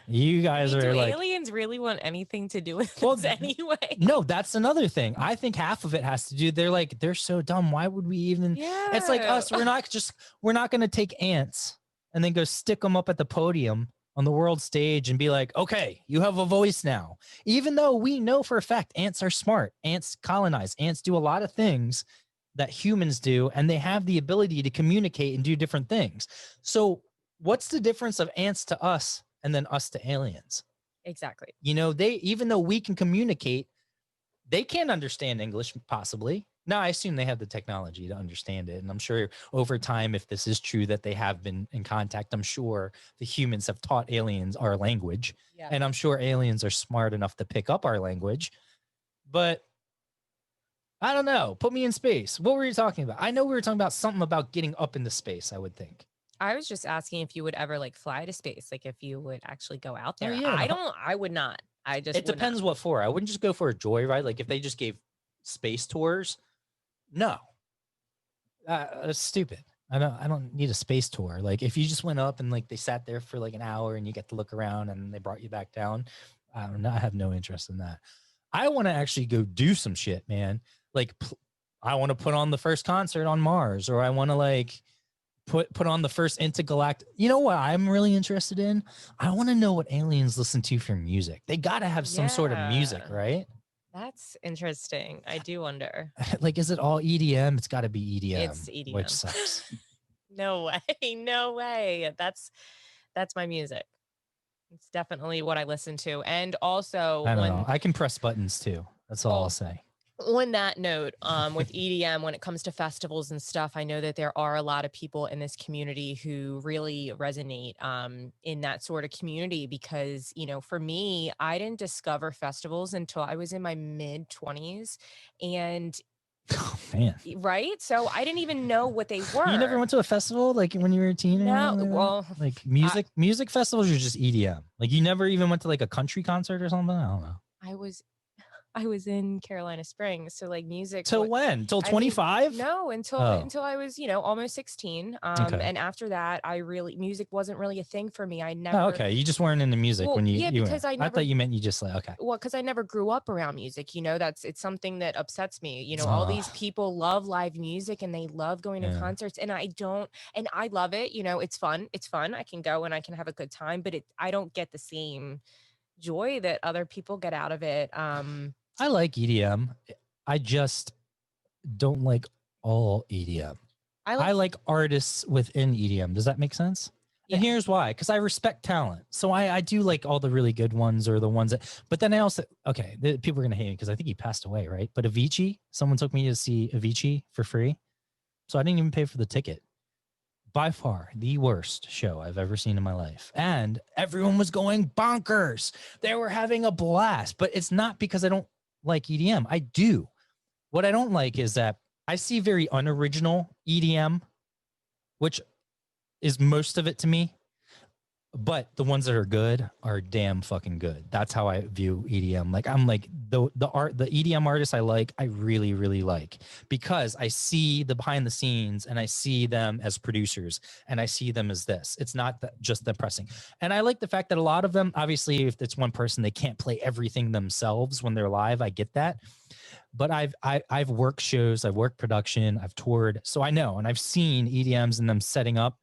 You guys are like, aliens really want anything to do with this anyway? No, that's another thing. I think half of it has to do. They're so dumb. Why would we even? Yeah. It's like us. We're not going to take ants and then go stick them up at the podium on the world stage and be like, okay, you have a voice now. Even though we know for a fact ants are smart, ants colonize, ants do a lot of things that humans do, and they have the ability to communicate and do different things. So what's the difference of ants to us and then us to aliens? Exactly. They, even though we can communicate, they can't understand English possibly. Now, I assume they have the technology to understand it. And I'm sure over time, if this is true that they have been in contact, I'm sure the humans have taught aliens our language. Yeah. And I'm sure aliens are smart enough to pick up our language. But I don't know. Put me in space. What were you talking about? I know we were talking about something about getting up into space, I would think. I was just asking if you would ever like fly to space, like if you would actually go out there. yeah. I would not. It depends what for. I wouldn't just go for a joyride. Like if they just gave space tours, no. That's stupid. I don't need a space tour. Like if you just went up and like they sat there for like an hour and you get to look around and they brought you back down, I have no interest in that. I want to actually go do some shit, man. Like I want to put on the first concert on Mars, or I want to like put on the first intergalactic. You know what I'm really interested in? I want to know what aliens listen to for music. They got to have some sort of music, right? That's interesting. I do wonder. Like, is it all EDM? It's got to be EDM. It's EDM. Which sucks. No way. No way. That's my music. It's definitely what I listen to. And also, I don't know. I can press buttons too. That's all I'll say. On that note, with EDM, when it comes to festivals and stuff, I know that there are a lot of people in this community who really resonate in that sort of community because, for me, I didn't discover festivals until I was in my mid-20s. And oh, man. Right? So I didn't even know what they were. You never went to a festival like when you were a teenager? No, well, like music festivals are just EDM. Like you never even went to like a country concert or something? I don't know. I was in Carolina Springs, so like music. Till when? Till 25? No, until I was, almost 16. Okay. And after that, music wasn't really a thing for me. I never. Oh, okay. You just weren't into music when you. Yeah, because I thought you meant you just like okay. Well, because I never grew up around music. It's something that upsets me. All these people love live music and they love going to concerts, and I don't. And I love it. It's fun. It's fun. I can go and I can have a good time, but I don't get the same joy that other people get out of it. I like EDM. I just don't like all EDM. I like artists within EDM. Does that make sense? Yeah. And here's why. Because I respect talent. So I do like all the really good ones or the ones that, but then I also, people are going to hate me because I think he passed away, right? But Avicii, someone took me to see Avicii for free. So I didn't even pay for the ticket. By far the worst show I've ever seen in my life. And everyone was going bonkers. They were having a blast, but it's not because I don't like EDM. I do. What I don't like is that I see very unoriginal EDM which is most of it to me. But the ones that are good are damn fucking good. That's how I view EDM. Like I'm like the EDM artists I like, I really, really like, because I see the behind the scenes and I see them as producers and I see them as this. It's not just them pressing. And I like the fact that a lot of them, obviously, if it's one person, they can't play everything themselves when they're live. I get that. But I've worked shows, I've worked production, I've toured, so I know, and I've seen EDMs and them setting up.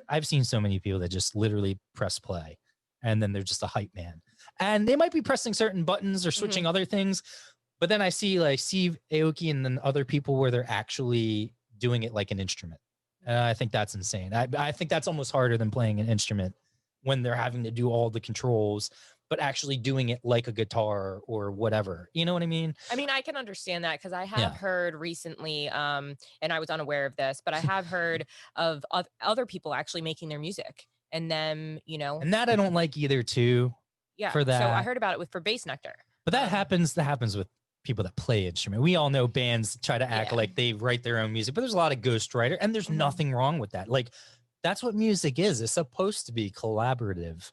I've seen so many people that just literally press play and then they're just a hype man. And they might be pressing certain buttons or switching other things. But then I see like Steve Aoki and then other people where they're actually doing it like an instrument. I think that's insane. I think that's almost harder than playing an instrument when they're having to do all the controls, but actually doing it like a guitar or whatever. You know what I mean? I mean, I can understand that because I have heard recently, and I was unaware of this, but I have heard of other people actually making their music and them, you know. And that I don't like either too. Yeah. For that. So I heard about it for Bass Nectar. But that happens with people that play instrument. We all know bands try to act like they write their own music, but there's a lot of ghostwriter, and there's nothing wrong with that. Like that's what music is. It's supposed to be collaborative.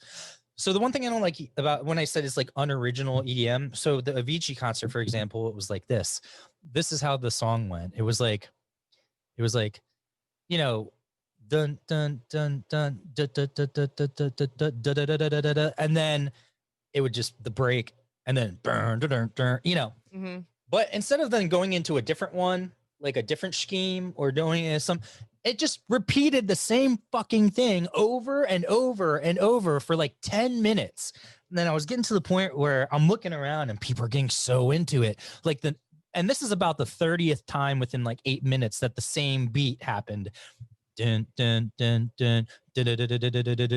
So the one thing I don't like about when I said it's like unoriginal EDM. So the Avicii concert, for example, it was like this. This is how the song went. It was like, you know, dun dun dun dun dun dun dun dun dun dun dun dun dun dun, and then it would just the break, and then burn, dun, dun, you know. But instead of then going into a different one, like a different scheme or doing some. It just repeated the same fucking thing over and over and over for like 10 minutes. And then I was getting to the point where I'm looking around and people are getting so into it. And this is about the 30th time within like 8 minutes that the same beat happened. Dun, dun, dun, dun, dun, dun, dun, dun, dun, dun, dun,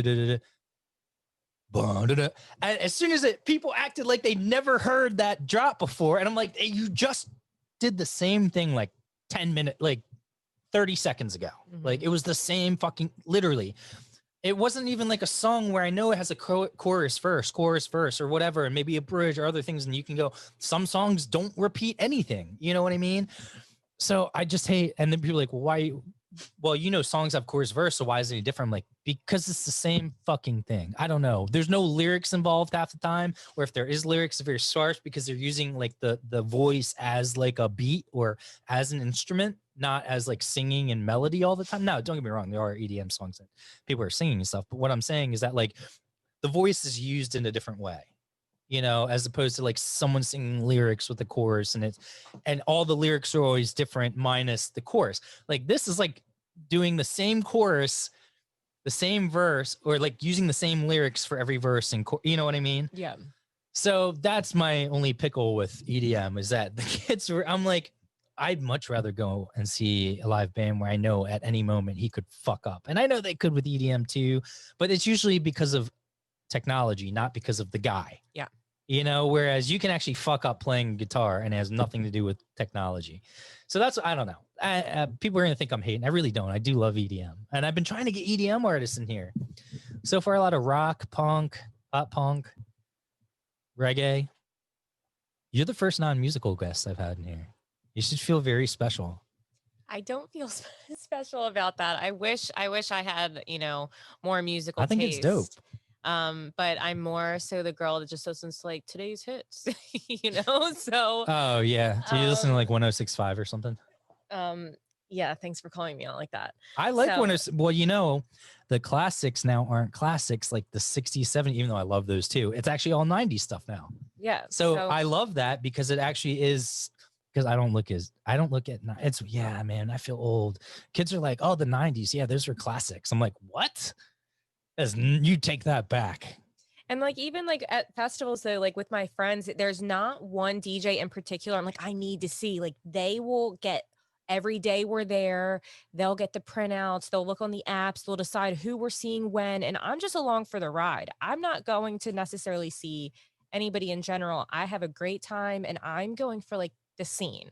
dun, dun, dun. And as soon as people acted like they never heard that drop before. And I'm like, hey, you just did the same thing like 10 minutes, like 30 seconds ago. Like it was the same fucking literally. It wasn't even like a song where I know it has a chorus verse, or whatever, and maybe a bridge or other things. And you can go, some songs don't repeat anything. You know what I mean? So I just hate, and then people are like, well, why? Well, you know, songs have chorus verse. So why is it any different? I'm like, because it's the same fucking thing. I don't know. There's no lyrics involved half the time, or if there is lyrics, it's very sparse because they're using like the voice as like a beat or as an instrument, not as like singing and melody all the time. No, don't get me wrong. There are EDM songs that people are singing and stuff. But what I'm saying is that like the voice is used in a different way, you know, as opposed to like someone singing lyrics with the chorus and all the lyrics are always different minus the chorus. Like this is like doing the same chorus, the same verse, or like using the same lyrics for every verse and you know what I mean? Yeah. So that's my only pickle with EDM is that the kids were, I'm like, I'd much rather go and see a live band where I know at any moment he could fuck up. And I know they could with EDM too, but it's usually because of technology, not because of the guy. Yeah. You know, whereas you can actually fuck up playing guitar and it has nothing to do with technology. So that's, I don't know. People are going to think I'm hating. I really don't. I do love EDM. And I've been trying to get EDM artists in here. So far, a lot of rock, punk, pop punk, reggae. You're the first non-musical guest I've had in here. You should feel very special. I don't feel special about that. I wish I had, you know, more musical taste. I think it's dope. But I'm more so the girl that just listens to like today's hits, you know? So Oh yeah. Do you listen to like 106.5 or something? yeah, thanks for calling me out like that. I like well, you know, the classics now aren't classics like the 60s, 70s, even though I love those too. It's actually all 90s stuff now. Yeah. So I love that because it actually is, because I don't look at it's, yeah, man, I feel old. Kids are like, oh, the 90s. Yeah, those were classics. I'm like, what? You take that back. And like, even like at festivals though, like with my friends, there's not one DJ in particular I'm like, I need to see. Like they will get every day we're there, they'll get the printouts, they'll look on the apps, they'll decide who we're seeing when, and I'm just along for the ride. I'm not going to necessarily see anybody in general. I have a great time and I'm going for like the scene.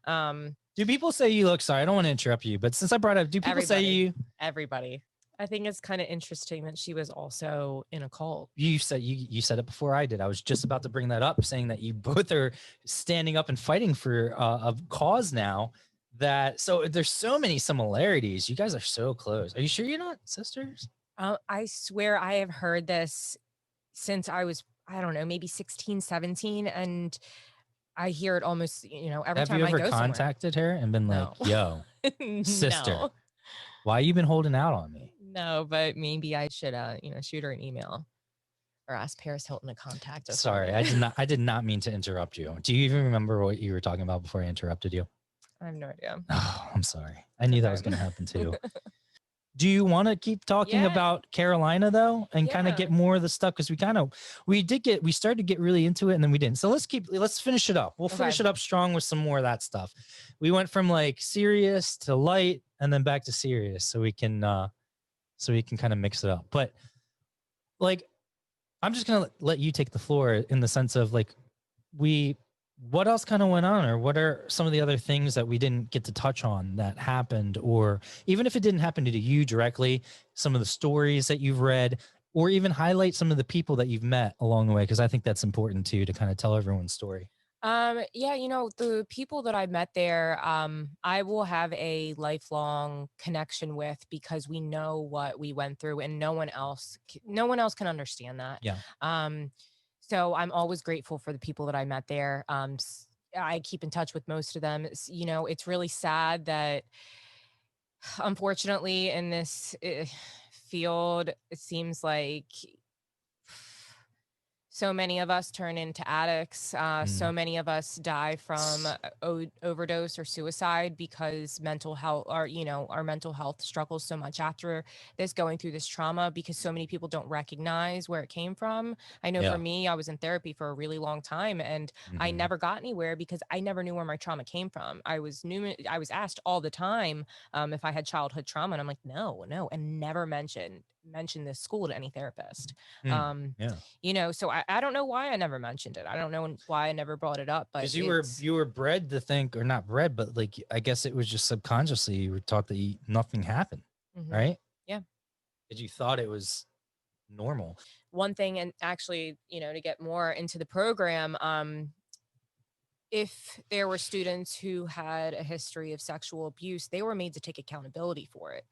Do people say you look, sorry, I don't want to interrupt you, but since I brought up, do people say you? Everybody. I think it's kind of interesting that she was also in a cult. You said it before I did. I was just about to bring that up, saying that you both are standing up and fighting for a cause now that so there's so many similarities. You guys are so close. Are you sure you're not sisters? I swear I have heard this since I was, I don't know, maybe 16, 17. And I hear it almost, every Have time you I ever go somewhere. contacted her and been like, No. yo, sister, No. why you been holding out on me? No, but maybe I should, shoot her an email or ask Paris Hilton to contact us. Sorry, I did not mean to interrupt you. Do you even remember what you were talking about before I interrupted you? I have no idea. Oh, I'm sorry. I knew that was Okay. going to happen too. Do you want to keep talking Yeah. about Carolina though, and kind of Yeah. get more of the stuff? Because we started to get really into it and then we didn't. So let's finish it up. We'll finish it up strong with some more of that stuff. We went from like serious to light and then back to serious so we can kind of mix it up. But like, I'm just going to let you take the floor in the sense of like, what else kind of went on, or what are some of the other things that we didn't get to touch on that happened, or even if it didn't happen to you directly, some of the stories that you've read, or even highlight some of the people that you've met along the way, because I think that's important too, to kind of tell everyone's story. Yeah, the people that I met there, I will have a lifelong connection with because we know what we went through and no one else can understand that. Yeah. So I'm always grateful for the people that I met there. I keep in touch with most of them. It's really sad that unfortunately in this field, it seems like so many of us turn into addicts. So many of us die from overdose or suicide because mental health, our mental health struggles so much after this, going through this trauma, because so many people don't recognize where it came from. I know for me, I was in therapy for a really long time and I never got anywhere because I never knew where my trauma came from. I was asked all the time if I had childhood trauma, and I'm like, no, and never mention this school to any therapist. So I don't know why I never mentioned it. I don't know why I never brought it up, but because you were bred to think, or not bred, but like, I guess it was just subconsciously you were taught that nothing happened, right? Yeah. Because you thought it was normal. One thing, and actually, to get more into the program, if there were students who had a history of sexual abuse, they were made to take accountability for it.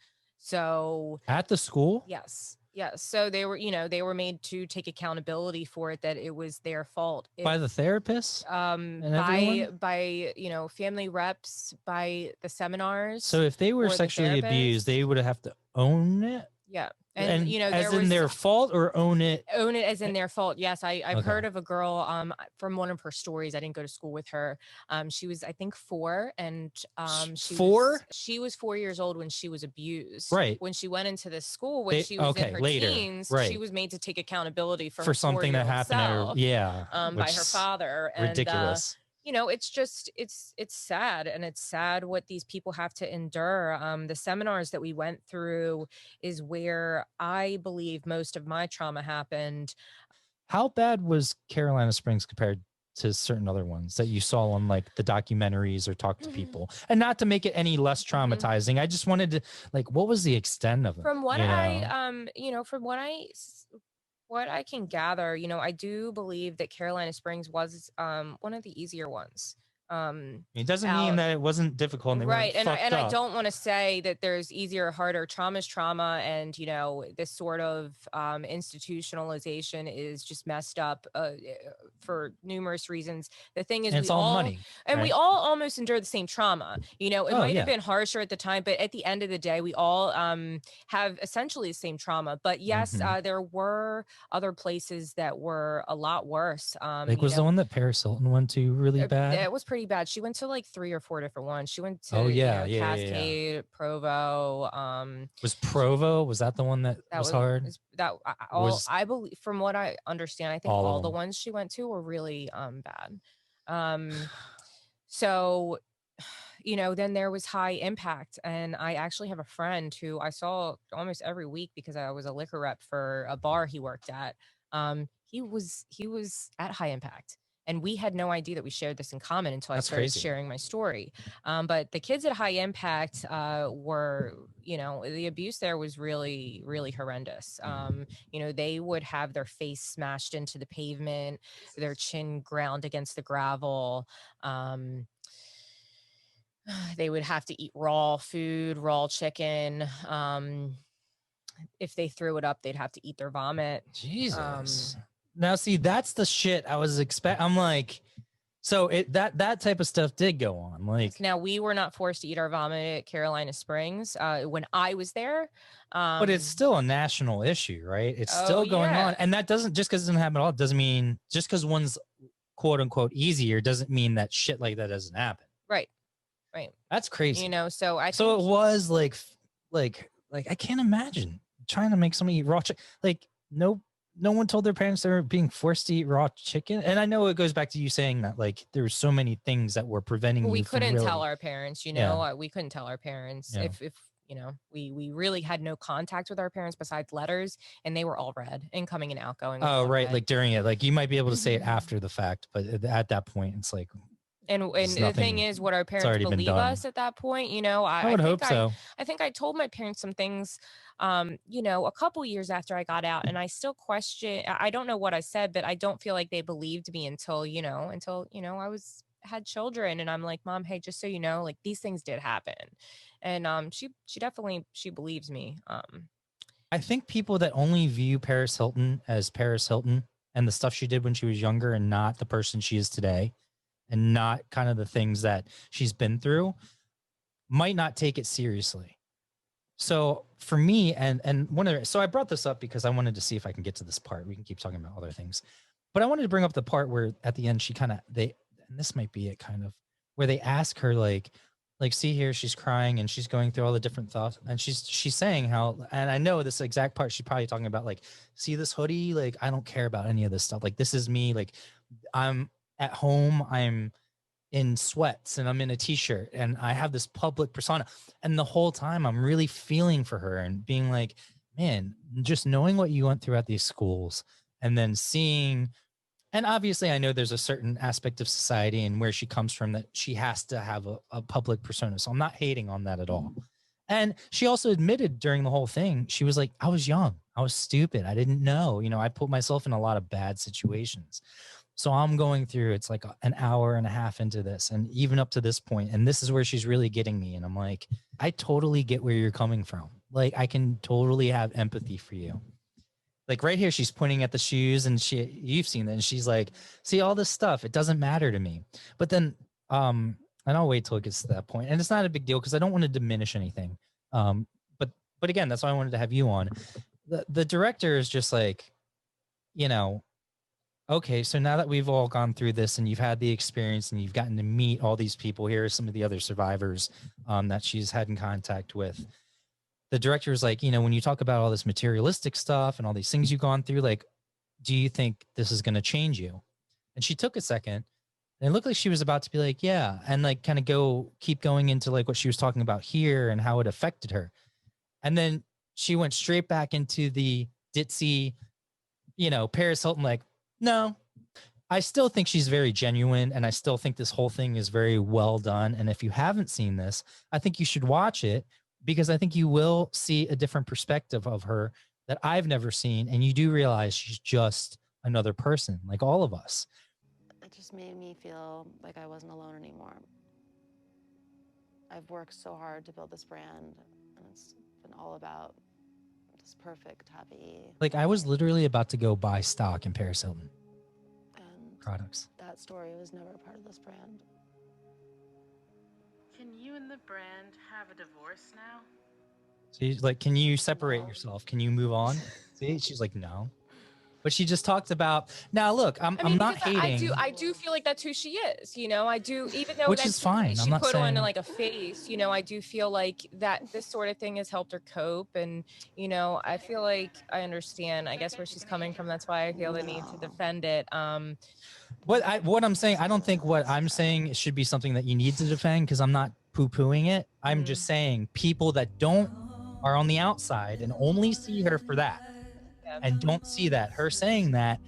So At the school? yes. So they were made to take accountability for it, that it was their fault. By the therapist? By family reps, by the seminars. So if they were sexually abused, they would have to own it? Yeah. And as in their fault, or own it as in their fault. Yes. I've heard of a girl from one of her stories. I didn't go to school with her. She was, I think, 4, and she was 4 years old when she was abused. Right. When she went into this school, when she was in her teens, she was made to take accountability for something that happened to her. By her father. Ridiculous. It's just, it's sad, and it's sad what these people have to endure. The seminars that we went through is where I believe most of my trauma happened. How bad was Carolina Springs compared to certain other ones that you saw on like the documentaries or talk to people? And not to make it any less traumatizing, I just wanted to, like, what was the extent of it? From what what I can gather, I do believe that Carolina Springs was one of the easier ones. It doesn't mean that it wasn't difficult, and right. And I don't want to say that there's easier or harder. Trauma's trauma, and this sort of institutionalization is just messed up for numerous reasons. The thing is, it's all money, and we all almost endure the same trauma. It might have been harsher at the time, but at the end of the day, we all have essentially the same trauma. But yes, there were other places that were a lot worse. Was the one that Paris Hilton went to really bad? It was pretty bad. She went to like 3 or 4 different ones. She went to Cascade, Provo. Was Provo, was that the one that was hard? I believe, from what I understand, I think all the ones she went to were really bad. So then there was High Impact, and I actually have a friend who I saw almost every week because I was a liquor rep for a bar he worked at. He was at High Impact. And we had no idea that we shared this in common until I started sharing my story. But the kids at High Impact were, the abuse there was really, really horrendous. They would have their face smashed into the pavement, their chin ground against the gravel. they would have to eat raw food, raw chicken. If they threw it up, they'd have to eat their vomit. Jesus. Now, see, that's the shit I was expecting. I'm like, so that type of stuff did go on. Like, now we were not forced to eat our vomit at Carolina Springs when I was there. but it's still a national issue, right? It's Oh, still going yeah. on. And that doesn't, just because it doesn't happen at all, doesn't mean, just because one's quote unquote easier doesn't mean that shit like that doesn't happen. Right. That's crazy. You know, so I So think it was like I can't imagine trying to make somebody eat raw chicken. Like no one told their parents they were being forced to eat raw chicken. And I know it goes back to you saying that like there were so many things that were preventing we you from couldn't really, tell our parents, you know, we couldn't tell our parents Yeah. if you know, we really had no contact with our parents besides letters, and they were all read and coming and outgoing. was Oh, all right. read. Like during it, like you might be able to say it after the fact, but at that point it's like and there's the thing nothing- is, what our parents already been believe done. us at that point, you know, I would hope so. I think I told my parents some things, you know, a couple years after I got out, and I still question. I don't know what I said, but I don't feel like they believed me until I had children, and I'm like, Mom, hey, just so you know, like these things did happen, and she definitely believes me. I think people that only view Paris Hilton as Paris Hilton and the stuff she did when she was younger and not the person she is today and not kind of the things that she's been through might not take it seriously. So for me, and so I brought this up because I wanted to see if I can get to this part. We can keep talking about other things, but I wanted to bring up the part where at the end she and this might be it kind of, where they ask her like see here, she's crying and she's going through all the different thoughts, and she's saying how, and I know this exact part she's probably talking about, like, see this hoodie, like I don't care about any of this stuff, like this is me, like I'm at home, I'm in sweats and I'm in a t-shirt and I have this public persona, and the whole time I'm really feeling for her and being like, man, just knowing what you went through at these schools and then seeing. And obviously, I know there's a certain aspect of society and where she comes from that she has to have a public persona. So I'm not hating on that at all. And she also admitted during the whole thing, she was like, I was young. I was stupid. I didn't know. You know, I put myself in a lot of bad situations. So I'm going through, it's like an hour and a half into this and even up to this point, and this is where she's really getting me. And I'm like, I totally get where you're coming from. Like, I can totally have empathy for you. Like right here, she's pointing at the shoes and you've seen that. And she's like, see all this stuff. It doesn't matter to me. But then, and I'll wait till it gets to that point. And it's not a big deal because I don't want to diminish anything. But again, that's why I wanted to have you on. The director is just like, you know, okay, so now that we've all gone through this and you've had the experience and you've gotten to meet all these people, here are some of the other survivors that she's had in contact with. The director is like, you know, when you talk about all this materialistic stuff and all these things you've gone through, like, do you think this is going to change you? And she took a second and it looked like she was about to be like, yeah. And like kind of keep going into like what she was talking about here and how it affected her. And then she went straight back into the ditzy, you know, Paris Hilton, like, no, I still think she's very genuine. And I still think this whole thing is very well done. And if you haven't seen this, I think you should watch it, because I think you will see a different perspective of her that I've never seen. And you do realize she's just another person like all of us. It just made me feel like I wasn't alone anymore. I've worked so hard to build this brand, and it's been all about this perfect, happy. Like I was literally about to go buy stock in Paris Hilton And products. that story was never a part of this brand. Can you and the brand have a divorce now? She's like, can you separate yourself? Can you move on? See, she's like, no. But she just talked about, now look, I'm not hating. I do feel like that's who she is. You know, I do, even though Which that's is fine. she I'm not put on saying- like a face, you know, I do feel like that this sort of thing has helped her cope. And, you know, I feel like I understand, I guess, where she's coming from. That's why I feel the need to defend it. What I'm saying, I don't think what I'm saying should be something that you need to defend, because I'm not poo-pooing it. I'm just saying people that are on the outside and only see her for that and don't see that her saying that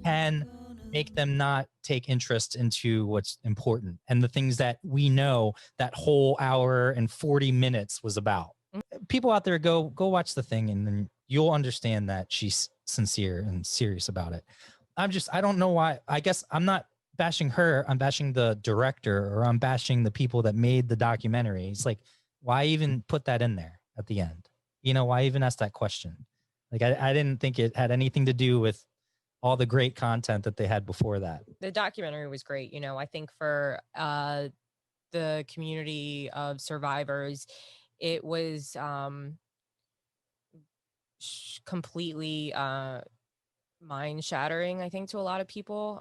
can make them not take interest into what's important and the things that we know that whole hour and 40 minutes was about. People out there, go watch the thing and then you'll understand that she's sincere and serious about it. I don't know why. I guess I'm not bashing her, I'm bashing the director, or I'm bashing the people that made the documentary. It's like, why even put that in there at the end? You know, why even ask that question? Like, I didn't think it had anything to do with all the great content that they had before that. The documentary was great. I think for the community of survivors, it was completely mind shattering, I think, to a lot of people.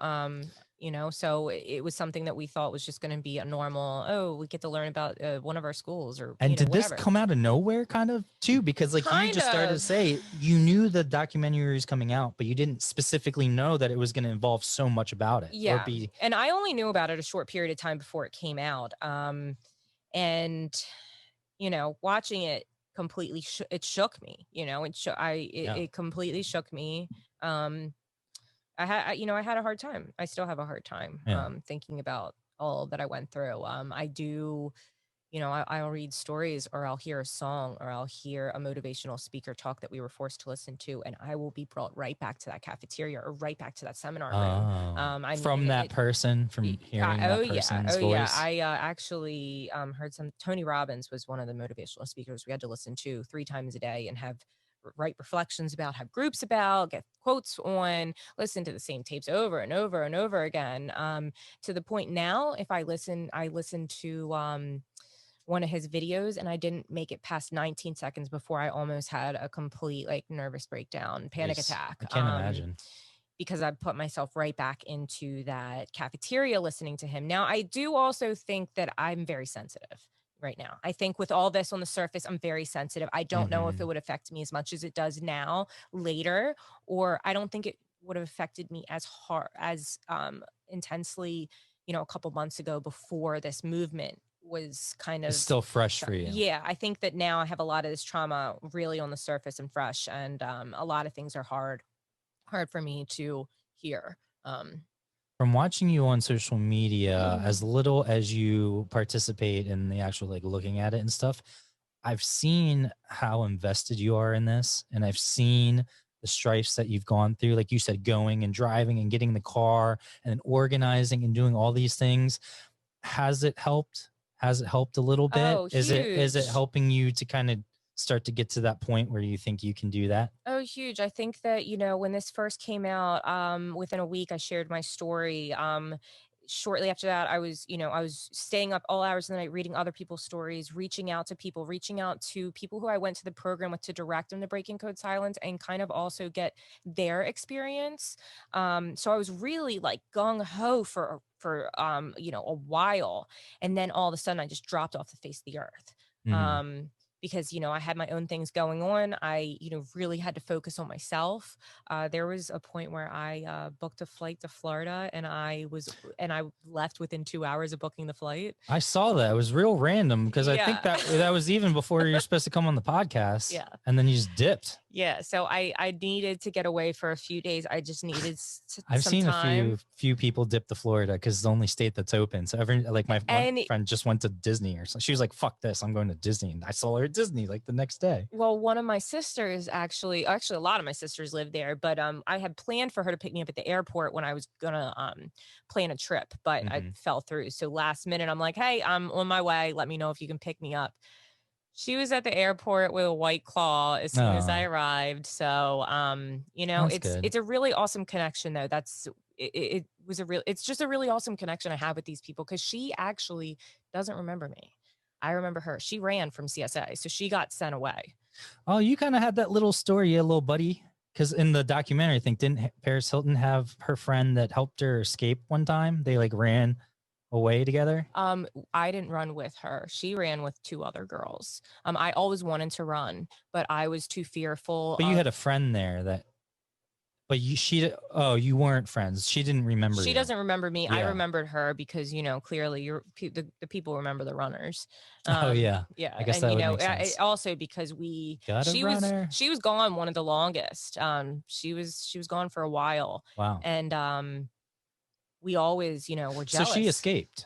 So it was something that we thought was just going to be a normal, oh, we get to learn about one of our schools, or And did whatever. this come out of nowhere kind of too? Because like you just started to say, you knew the documentary was coming out, but you didn't specifically know that it was going to involve so much about it. Yeah. And I only knew about it a short period of time before it came out. And watching it completely, it shook me, it completely shook me. I had a hard time. I still have a hard time thinking about all that I went through. I do, I'll read stories, or I'll hear a song, or I'll hear a motivational speaker talk that we were forced to listen to, and I will be brought right back to that cafeteria or right back to that seminar room. From hearing that person's voice. Yeah. I actually heard Tony Robbins was one of the motivational speakers we had to listen to 3 times a day and write reflections about, have groups about, get quotes on, listen to the same tapes over and over and over again. To the point now, if I listen to one of his videos, and I didn't make it past 19 seconds before I almost had a complete nervous breakdown, panic attack. I can't imagine. Because I put myself right back into that cafeteria listening to him. Now, I do also think that I'm very sensitive right now. I think with all this on the surface, I'm very sensitive. I don't know if it would affect me as much as it does now later, or I don't think it would have affected me as hard, as intensely, a couple months ago before this movement was kind of it's still fresh for you. Yeah. I think that now I have a lot of this trauma really on the surface and fresh, and a lot of things are hard for me to hear. From watching you on social media, as little as you participate in the actual looking at it and stuff, I've seen how invested you are in this, and I've seen the strifes that you've gone through. Like you said, going and driving and getting the car and then organizing and doing all these things. Has it helped? Has it helped a little bit? Oh, is it helping you to kind of start to get to that point where you think you can do that? Oh, huge. I think that, when this first came out, within a week, I shared my story. Shortly after that, I was staying up all hours of the night, reading other people's stories, reaching out to people who I went to the program with to direct them to Breaking Code Silence and kind of also get their experience. So I was really gung ho for a while. And then all of a sudden I just dropped off the face of the earth. Because, I had my own things going on. I, really had to focus on myself. There was a point where I booked a flight to Florida, and I left within 2 hours of booking the flight. I saw that. It was real random because I think that was even before you were supposed to come on the podcast. Yeah. And then you just dipped. Yeah. So I needed to get away for a few days. I just needed I've some seen time. a few people dip to Florida because it's the only state that's open. So my friend just went to Disney or something. She was like, fuck this, I'm going to Disney. And I saw her at Disney the next day. Well, one of my sisters actually a lot of my sisters live there, but I had planned for her to pick me up at the airport when I was gonna plan a trip, but I fell through. So last minute, I'm like, hey, I'm on my way. Let me know if you can pick me up. She was at the airport with a White Claw as soon as I arrived. So, it's a really awesome connection though. It's just a really awesome connection I have with these people, because she actually doesn't remember me. I remember her. She ran from CSA, so she got sent away. Oh, you kind of had that little story, a little buddy. Because in the documentary, I think, didn't Paris Hilton have her friend that helped her escape one time? They ran away together. I didn't run with her. She ran with 2 other girls. I always wanted to run, but I was too fearful. But you had a friend there that. But you weren't friends. She didn't remember. She doesn't remember me. Yeah. I remembered her because, clearly the people remember the runners. Yeah. I guess that would make sense. Also because she was gone one of the longest. She was gone for a while. Wow. And we always, were jealous. So she escaped.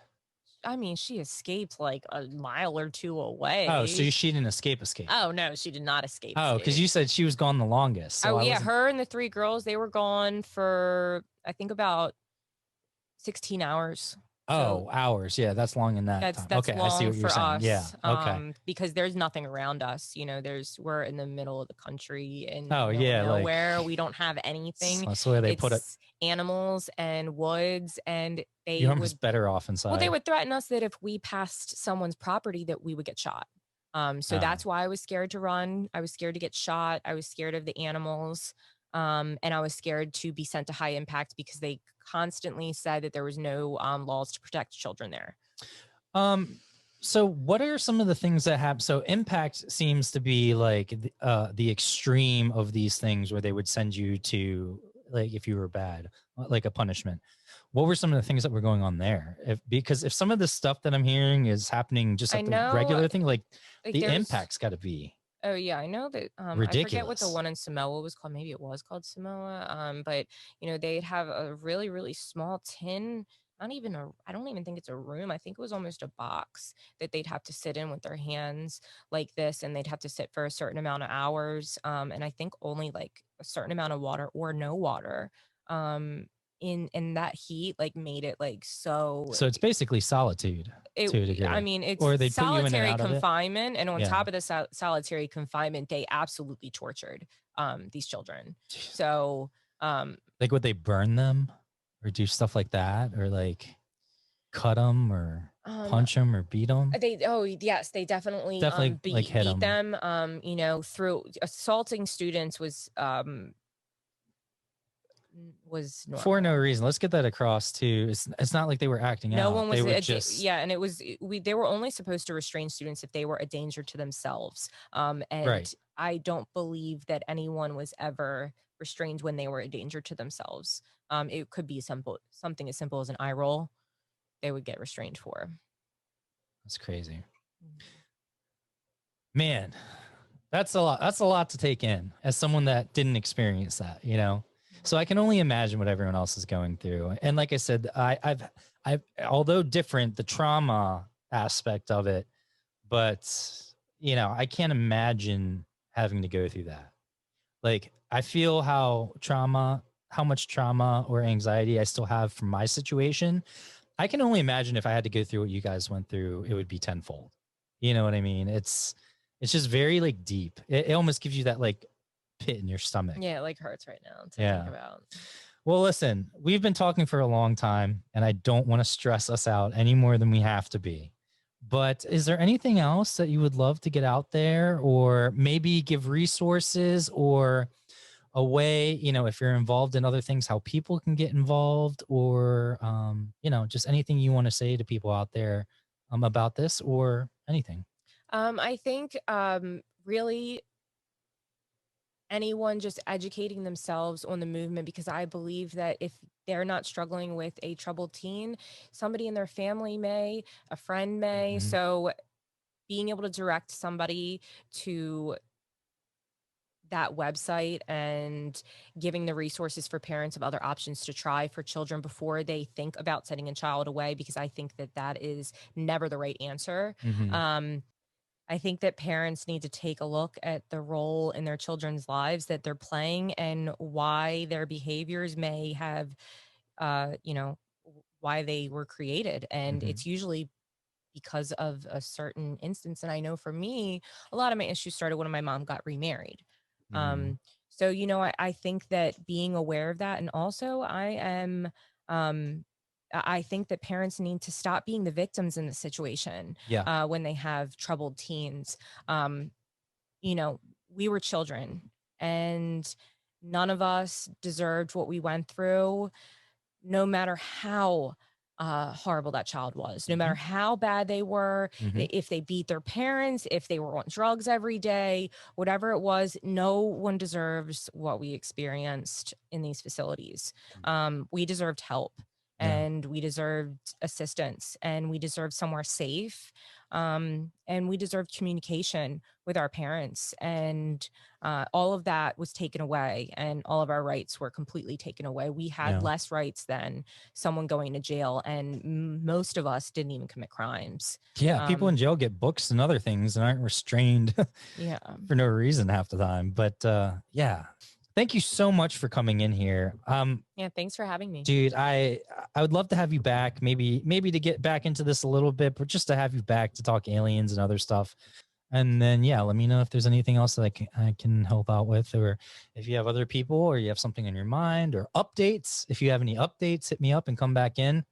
I mean, she escaped a mile or 2 away. Oh, so she didn't escape. Oh, no, she did not escape. Oh, because you said she was gone the longest. So her and the 3 girls, they were gone for, I think, about 16 hours. Oh, hours. Yeah, that's long in that time. That's Okay, long I see what for you're saying. us. Yeah. Okay. Because there's nothing around us. You know, we're in the middle of the country and Oh, yeah, like- nowhere. We don't have anything. That's the way they It's put it. animals and woods, and they You're would almost better off inside. well, they would threaten us that if we passed someone's property that we would get shot. So Oh. that's why I was scared to run. I was scared to get shot. I was scared of the animals. And I was scared to be sent to high impact because they constantly said that there was no laws to protect children there. So what are some of the things that happen? So impact seems to be like the extreme of these things where they would send you to, like, if you were bad, like a punishment. What were some of the things that were going on there? Because if some of the stuff that I'm hearing is happening just at the regular thing, like the impact's got to be. Oh yeah, I know that. I forget what the one in Samoa was called. Maybe it was called Samoa. But they'd have a really, really small tin. Not even I don't even think it's a room. I think it was almost a box that they'd have to sit in with their hands like this, and they'd have to sit for a certain amount of hours. And I think only like a certain amount of water or no water. In that heat, like made it like so. So it's basically solitude. To a degree. I mean, it's or they solitary confinement, and on Yeah. top of the solitary confinement, they absolutely tortured these children. So like, would they burn them or do stuff like that, or like cut them or punch them or beat them? Yes, they definitely like hit beat them. Through assaulting students was normal. For no reason. Let's get that across too. It's not like they were acting out. No one was they were just and it was they were only supposed to restrain students if they were a danger to themselves. And Right. I don't believe that anyone was ever restrained when they were a danger to themselves. It could be something as simple as an eye roll they would get restrained for. That's crazy. Man, that's a lot. That's a lot to take in as someone that didn't experience that, So I can only imagine what everyone else is going through. And like I said, I've although different, the trauma aspect of it, but I can't imagine having to go through that. Like, I feel how much trauma or anxiety I still have from my situation. I can only imagine if I had to go through what you guys went through, it would be tenfold. You know what I mean? It's just very like deep. It almost gives you that like pit in your stomach. Yeah, it like hurts right now to think about. Well, listen, we've been talking for a long time, and I don't want to stress us out any more than we have to be. But is there anything else that you would love to get out there, or maybe give resources or a way, if you're involved in other things, how people can get involved, or, just anything you want to say to people out there about this or anything? I think really anyone just educating themselves on the movement, because I believe that if they're not struggling with a troubled teen, somebody in their family may, a friend may. Mhm. So being able to direct somebody to that website and giving the resources for parents of other options to try for children before they think about sending a child away, because I think that is never the right answer. Mhm. I think that parents need to take a look at the role in their children's lives that they're playing and why their behaviors may have, why they were created. And Mhm. it's usually because of a certain instance. And I know for me, a lot of my issues started when my mom got remarried. Mhm. So, I think that being aware of that, and also I think that parents need to stop being the victims in the situation. Yeah. When they have troubled teens. We were children, and none of us deserved what we went through, no matter how horrible that child was, no matter how bad they were, Mhm. if they beat their parents, if they were on drugs every day, whatever it was, no one deserves what we experienced in these facilities. We deserved help. Yeah. And we deserved assistance, and we deserved somewhere safe. And we deserved communication with our parents. And all of that was taken away, and all of our rights were completely taken away. We had Yeah. less rights than someone going to jail, and most of us didn't even commit crimes. Yeah. People in jail get books and other things and aren't restrained Yeah. for no reason half the time. But yeah, thank you so much for coming in here. Yeah, thanks for having me. Dude, I would love to have you back. Maybe to get back into this a little bit, but just to have you back to talk aliens and other stuff. And then, yeah, let me know if there's anything else that I can help out with, or if you have other people or you have something on your mind or updates. If you have any updates, hit me up and come back in.